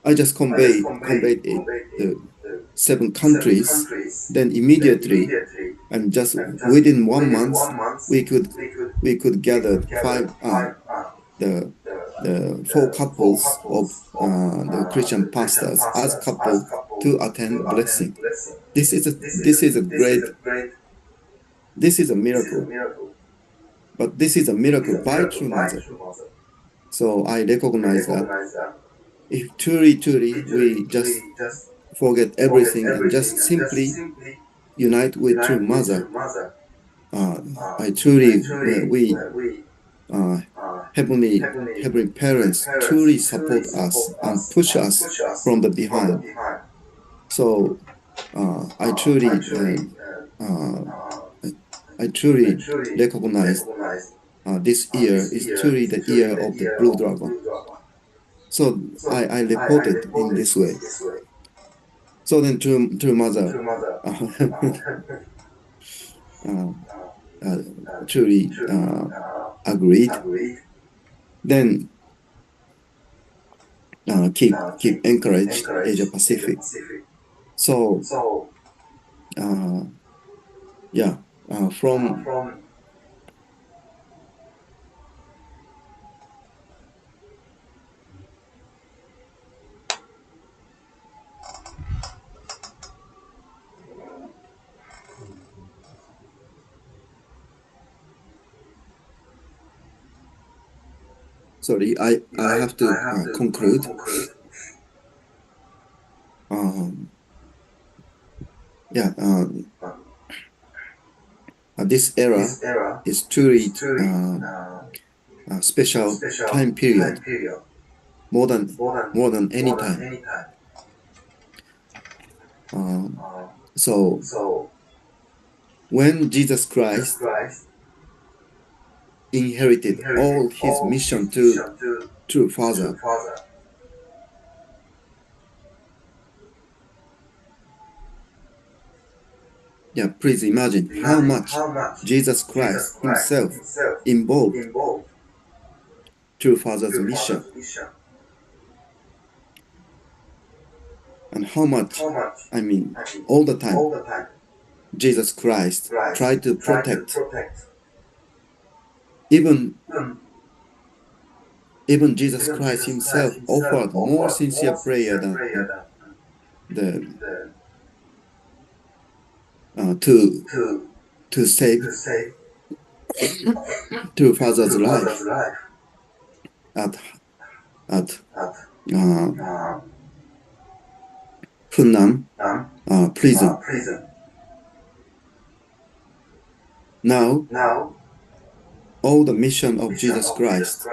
I just conveyed it to 7 countries. Then immediately, and just within 1 month, we could gather 5 the the four couples of the Christian pastors as couple to attend blessing. This is a miracle. But this is a miracle by True Mother. So I recognize that if truly we just forget everything and just simply unite with True Mother, I truly we heavenly parents truly support us and push us from the behind. So I truly recognize this year is truly the year of the Blue Dragon. So I reported in this way. So then True Mother truly agreed. Then keep encouraged Asia Pacific. So yeah, from sorry, I have to conclude. Yeah, this era is truly a special time period, more than any time. So when Jesus Christ inherited all his mission to True Father, yeah, please imagine how much Jesus Christ himself involved True Father's mission, and how much, I mean, all the time, Jesus Christ tried to protect. Even Jesus Christ himself offered more sincere prayer than the to save True Father's life at Hunnam prison. Now, all the mission of Jesus Christ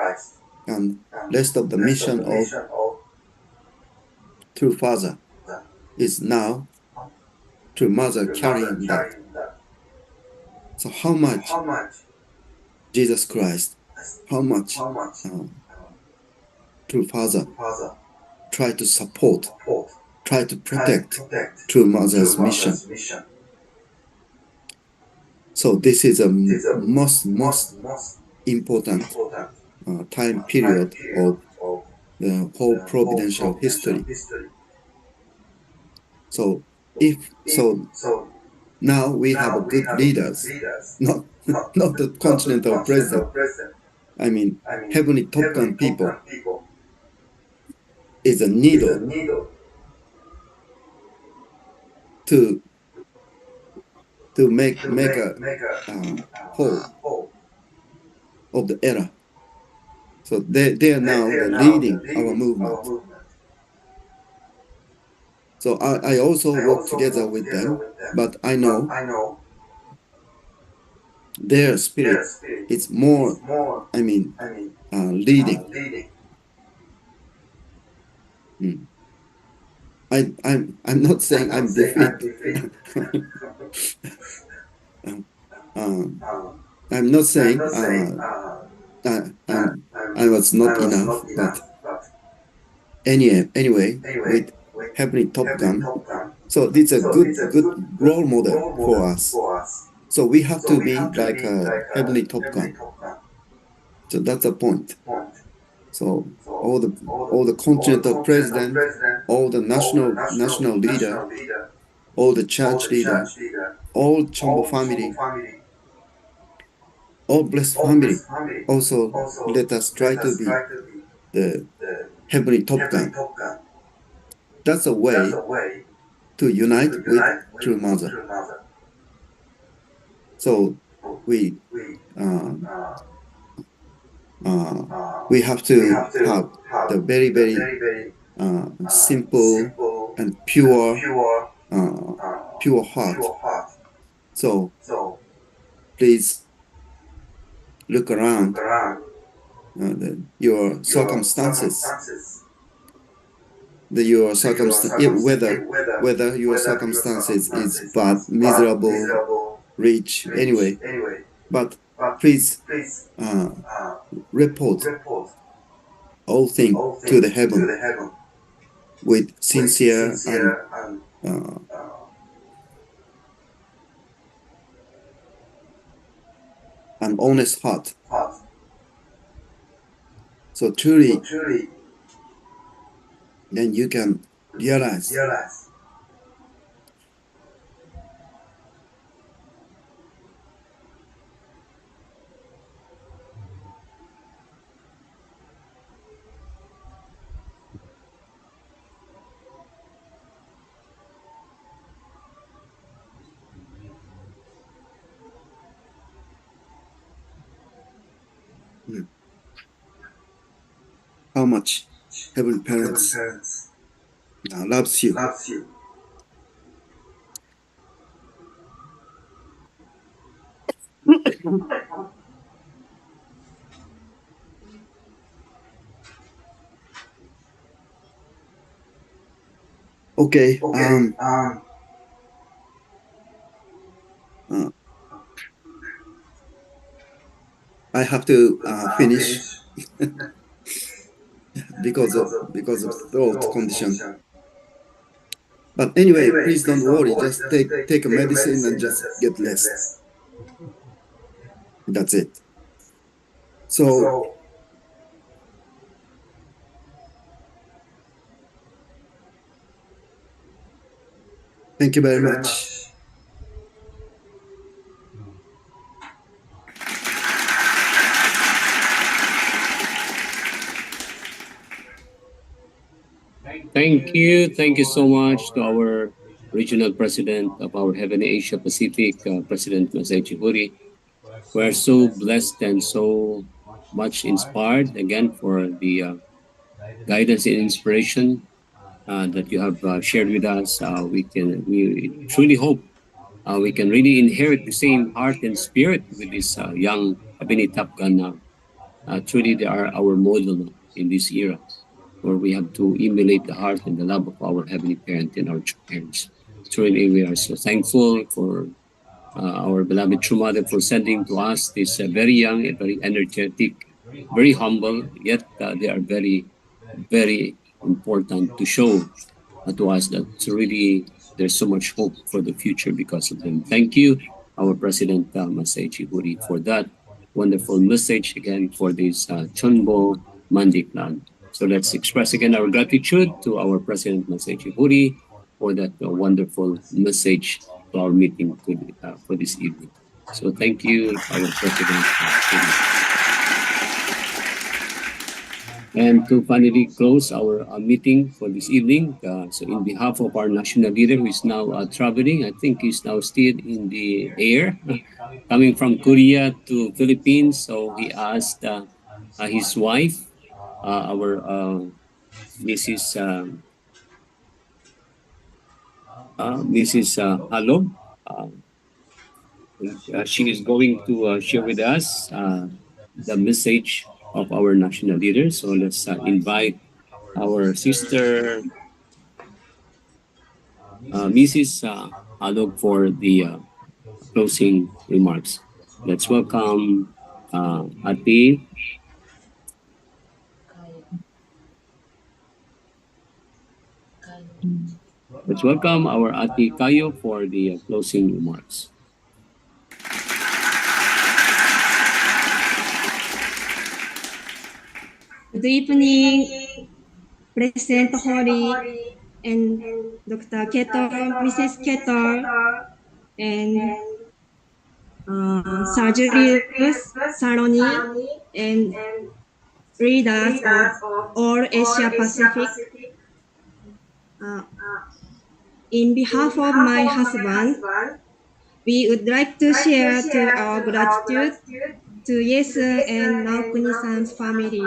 and rest of the mission of True Father is now True Mother carrying that. So how much Jesus Christ, how much True Father try to support, try to protect True Mother's mission. So this is a most important time period of the whole providential history. So now we have a good leaders, not the continental president. I mean, heavenly Top Gun people is a needle to make a whole of the era. So they are now leading our movement. So I also work together with them, but I know their spirit is more, I mean, leading. I'm not saying I'm defeated. I'm not saying I was not enough, but anyway, with Heavenly Top Gun, so it's a good role model for us. So we have to be like a Heavenly Top Gun. So that's the point. So all the continental president, all the national leader, all the church leader, all CheonBo family, all blessed family, also let us try to be the heavenly Top Gun. That's a way to unite with true mother. So we um, we have to have the very simple and pure heart. So please look around your circumstances. Whether your circumstances is bad, miserable, rich, anyway. But please report all things to the heaven with sincere and an honest heart. So truly, then you can realize how much heaven parents loves you. Okay. I have to finish because of throat condition. But anyway, please don't worry. Just take a medicine and just get rest. That's it. So thank you very much. Thank you so much to our regional president of our Heavenly Asia Pacific, President Masaichi Huri. We're so blessed and so much inspired again for the guidance and inspiration that you have shared with us. We truly hope we can really inherit the same heart and spirit with this young Abini Top Gun now. Truly, they are our model in this era, where we have to emulate the heart and the love of our heavenly parent and our true parents. Truly, we are so thankful for our beloved true mother for sending to us this very young and very energetic, very humble, yet they are very, very important to show to us that really there's so much hope for the future because of them. Thank you, our President Masaichi Huri, for that wonderful message again for this CheonBo Monday plan. So let's express again our gratitude to our President Masaichi Huri for that wonderful message to our meeting for this evening. So thank you, our President. And to finally close our meeting for this evening, so in behalf of our national leader who is now traveling, I think he's now still in the air, coming from Korea to Philippines. So he asked his wife, our Mrs. Mrs. Halo, she is going to share with us the message of our national leader. So let's invite our sister Mrs. Alog for the closing remarks. Let's welcome Ate. Let's welcome our Ate Kayo for the closing remarks. Good evening, President Hori and Dr. Keto, Mrs. Keto, and Surgery Saloni, and leaders of all Asia Pacific. Uh, in behalf of my husband, we would like to share to our gratitude to Yesun and Naokuni-san's family.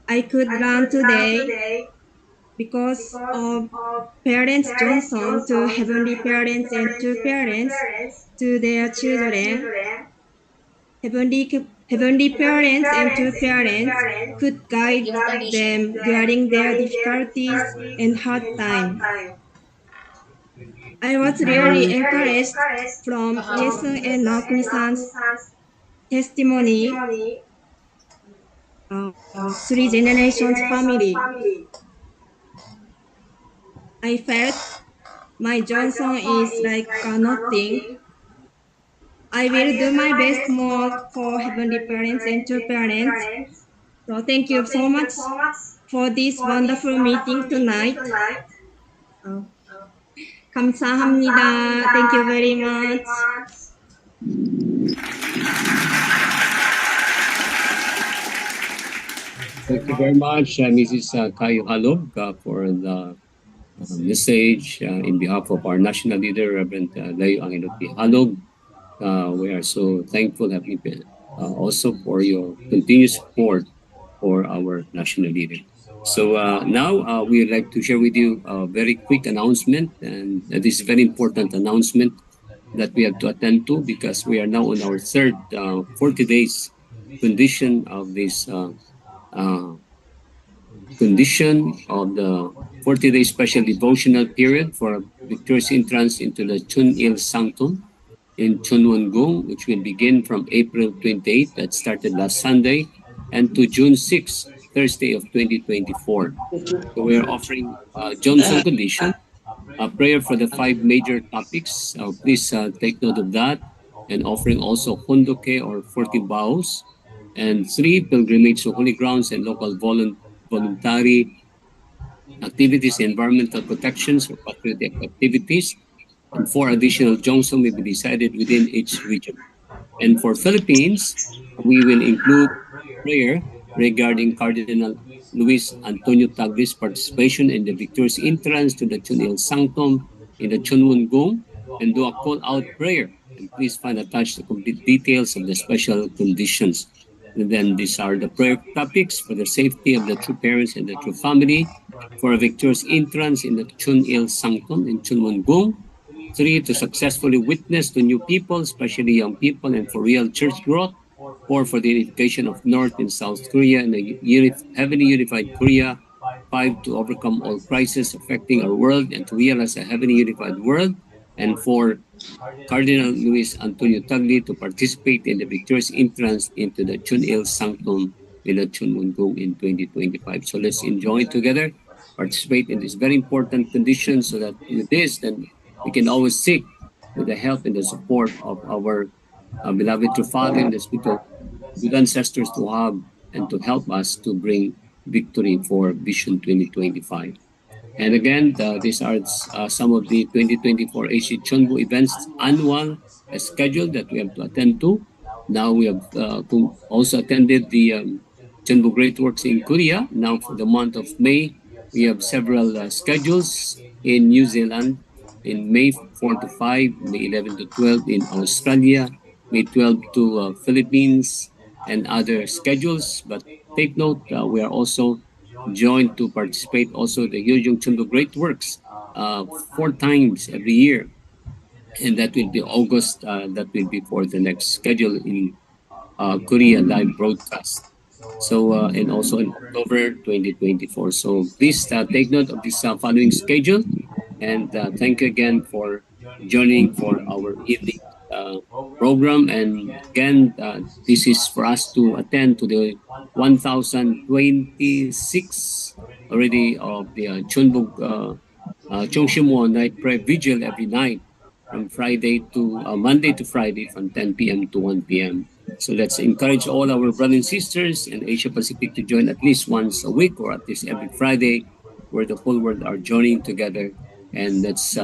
I could learn today because of parents Johnson to heavenly parents and to parents to their children. Heavenly parents and to parents could guide them during their difficulties and hard time. I was really encouraged from Yesun and Naokuni-san's testimony, three generations family. I felt my Johnson is like nothing. I will do my best more for heavenly parents and true parents. So thank you so much for this wonderful meeting tonight. Uh, 감사합니다. Thank you very much. Thank you very much, Mrs. Kayo Halog, for the message in behalf of our national leader, Reverend Layo Angelotti Halog. We are so thankful, Happy also for your continued support for our national leader. So now we would like to share with you a very quick announcement, and this is a very important announcement that we have to attend to because we are now on our third 40 days condition of this uh, condition of the 40-day special devotional period for victorious entrance into the Chun Il Sanctum in Chunwon-gung, which will begin from April 28th, that started last Sunday, and to June 6th, Thursday of 2024. So we are offering Johnson condition, a prayer for the five major topics. Please take note of that. And offering also Hondoke or 40 vows. And three, pilgrimage to holy grounds and local voluntary activities, environmental protections or patriotic activities. And four additional Johnson will be decided within each region. And for Philippines, we will include prayer regarding Cardinal Luis Antonio Tagli's participation in the victorious entrance to the Chunil Sanctum in the Chunwon Gong and do a call-out prayer. And please find attached the complete details of the special conditions. And then these are the prayer topics for the safety of the true parents and the true family, for a victorious entrance in the Chunil Sanctum in Chunwon Gong. Three, to successfully witness to new people, especially young people, and for real church growth. Four, for the unification of North and South Korea and a heavenly unified Korea. Five, to overcome all crises affecting our world and to realize a heavenly unified world. And four, Cardinal Luis Antonio Tagli to participate in the victorious entrance into the Chunil Sanctum in the Chunmungung in 2025. So let's enjoy together, participate in this very important condition so that with this, then we can always seek with the help and the support of our beloved true Father and the spiritual good ancestors to have and to help us to bring victory for Vision 2025. And again, these are some of the 2024 AC CheonBo events annual schedule that we have to attend to. Now we have also attended the CheonBo Great Works in Korea. Now for the month of May, we have several schedules in New Zealand in May 4 to 5, May 11 to 12 in Australia, May 12 to Philippines, and other schedules. But take note, we are also joined to participate also the Yojong Chundo Great Works 4 times every year. And that will be August, that will be for the next schedule in Korea live broadcast. So, and also in October 2024. So please take note of this following schedule. And thank you again for joining for our evening program. And again, this is for us to attend to the 1026 already of the Chunbuk Chongshimo night prayer vigil every night from Friday to Monday to Friday from 10 p.m. to 1 p.m. So let's encourage all our brothers and sisters in Asia Pacific to join at least once a week or at least every Friday, where the whole world are joining together, and let's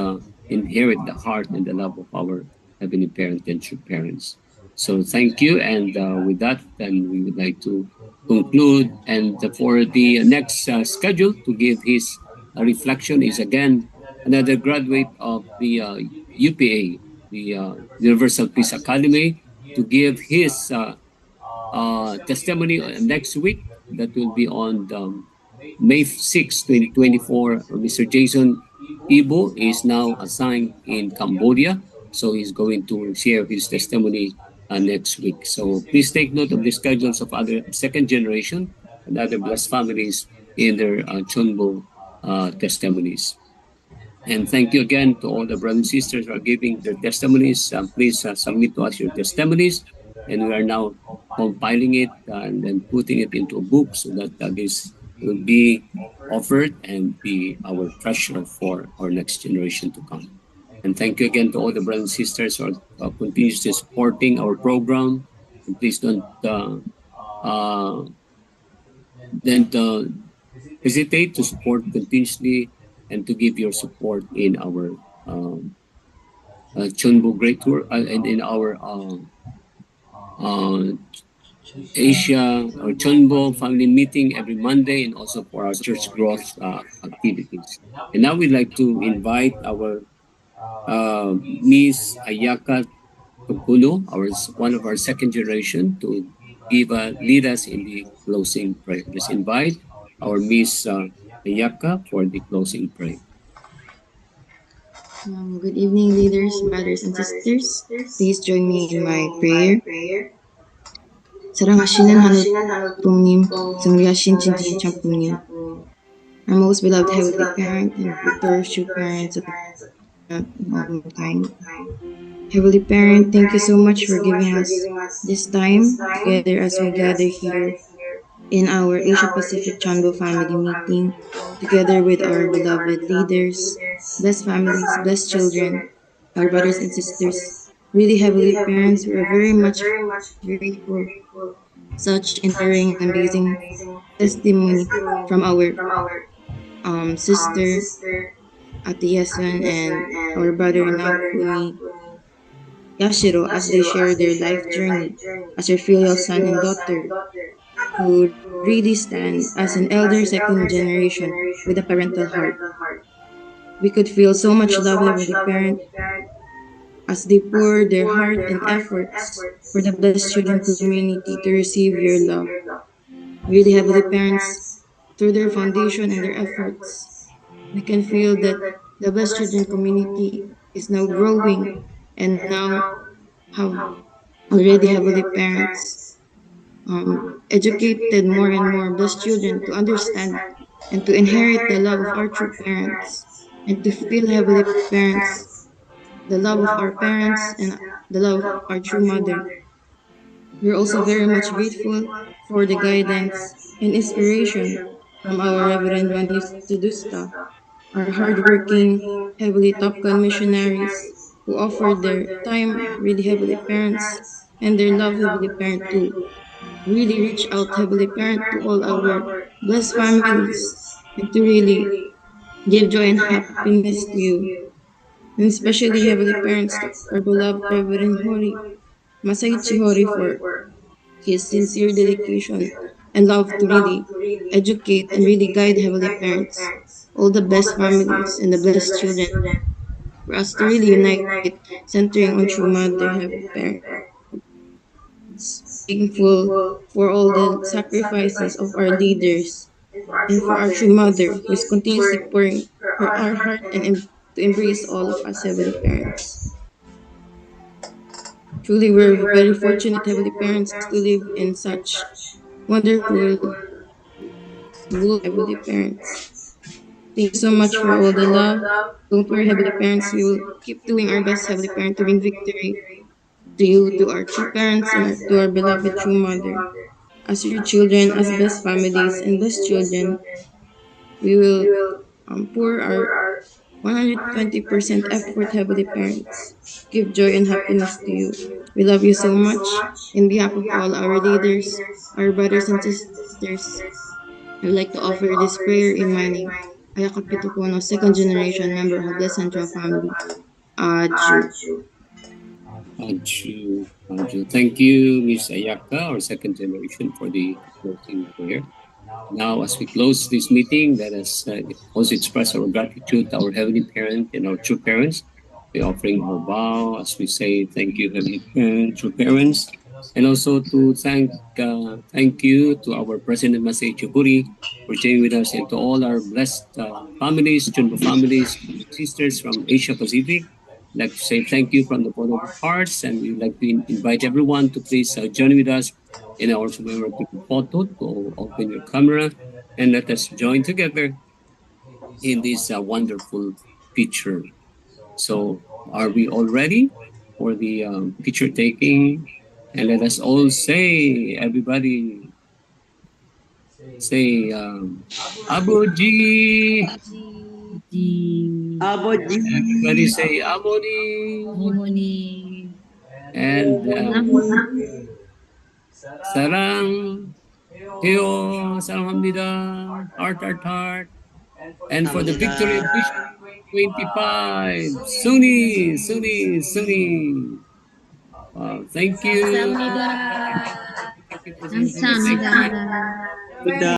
inherit the heart and the love of our heavenly parent and true parents. So thank you, and with that, then we would like to conclude. And for the next schedule to give his reflection is again another graduate of the UPA, the Universal Peace Academy, to give his testimony next week. That will be on May 6, 2024. Mr. Jason Ibo is now assigned in Cambodia, so he's going to share his testimony next week. So please take note of the schedules of other second generation and other blessed families in their CheonBo testimonies. And thank you again to all the brothers and sisters who are giving their testimonies. Please submit to us your testimonies. And we are now compiling it and then putting it into a book so that this will be offered and be our treasure for our next generation to come. And thank you again to all the brothers and sisters who are continuously supporting our program. And please don't uh, then hesitate to support continuously and to give your support in our CheonBo Great Tour and in our uh, Asia or CheonBo family meeting every Monday and also for our church growth activities. And now we'd like to invite our Miss Ayaka Tukuno, one of our second generation, to lead us in the closing prayer. Let's invite our Miss Ayaka for the closing prayer. Good evening, leaders, brothers, and sisters. Please join me in my prayer. Sarangashinin Hanupungnim, Sangyashin Chintin Champungnim. Our most beloved Heavenly Parent and victorious true parents of all mankind. Heavenly Parent, thank you so much for giving us this time together as we gather here in our Asia Pacific CheonBo family meeting, together with our beloved leaders, blessed families, blessed children, our brothers and sisters. Really, Heavenly Parents, we are very much grateful. Such endearing and amazing testimony from our sister Ate Yesun and our brother Naokuni Yashiro as they share their life journey as your filial son and daughter who really stand as an elder second generation with a parental heart. We could feel so much love, Heavenly Parent, as they pour their heart and efforts for the blessed children community to receive your love. Really, Heavenly Parents, through their foundation and their efforts, we can feel that the blessed children community is now growing and now have already Heavenly Parents educated more and more blessed children to understand and to inherit the love of our true parents and to feel Heavenly Parents, the love of our parents and the love of our true mother. We're also very much grateful for the guidance and inspiration from our Reverend Juan Yusudusta, our hardworking, heavily Top Gun missionaries who offered their time, really Heavenly Parents, and their love, Heavenly Parent, to really reach out, Heavenly Parent, to all our blessed families and to really give joy and happiness to you. And especially, Heavenly Parents, to our beloved Reverend Hori, Masaichi Hori, for his sincere dedication and love to really educate and really guide Heavenly Parents, all the blessed families and the blessed children, for us to really unite, centering on true Mother, Heavenly Parents. Thankful for all the sacrifices of our leaders and for our true Mother, who is continuously pouring our heart and to embrace all of us, Heavenly Parents. Truly, we're very fortunate, Heavenly Parents, to live in such wonderful world, Heavenly Parents. Thank you so much for all the love. Don't worry, Heavenly Parents, we will keep doing our best, Heavenly Parent, to bring victory to you, to our true parents, and to our beloved true mother. As your children, as best families and best children, we will pour our 120% effort, Heavenly Parents. Give joy and happiness to you. We love you so much. In behalf of all our leaders, our brothers and sisters, I would like to offer this prayer in my name. Ayaka Pitukono, second generation member of the Central Family. Adju. Thank you, Miss Ayaka, our second generation, for the closing prayer. Now, as we close this meeting, let us also express our gratitude to our Heavenly Parent and our true parents by offering our vow as we say thank you, Heavenly Parent, true parents, and also to thank you to our President Masay Chukuri for staying with us and to all our blessed families, CheonBo families, sisters from Asia Pacific. I'd like to say thank you from the bottom of our hearts, and we'd like to invite everyone to please join with us in our commemorative photo to open your camera and let us join together in this wonderful picture. So, are we all ready for the picture taking? And let us all say, everybody say, Aboji. Everybody say, Amoni. And Sarang. Heyo, Saranghamnida. Heart, heart, heart. And for the victory of Vision 25, Suni, Suni, Suni. Wow, thank you, everybody. Thank you, President. Thank you. 감사합니다.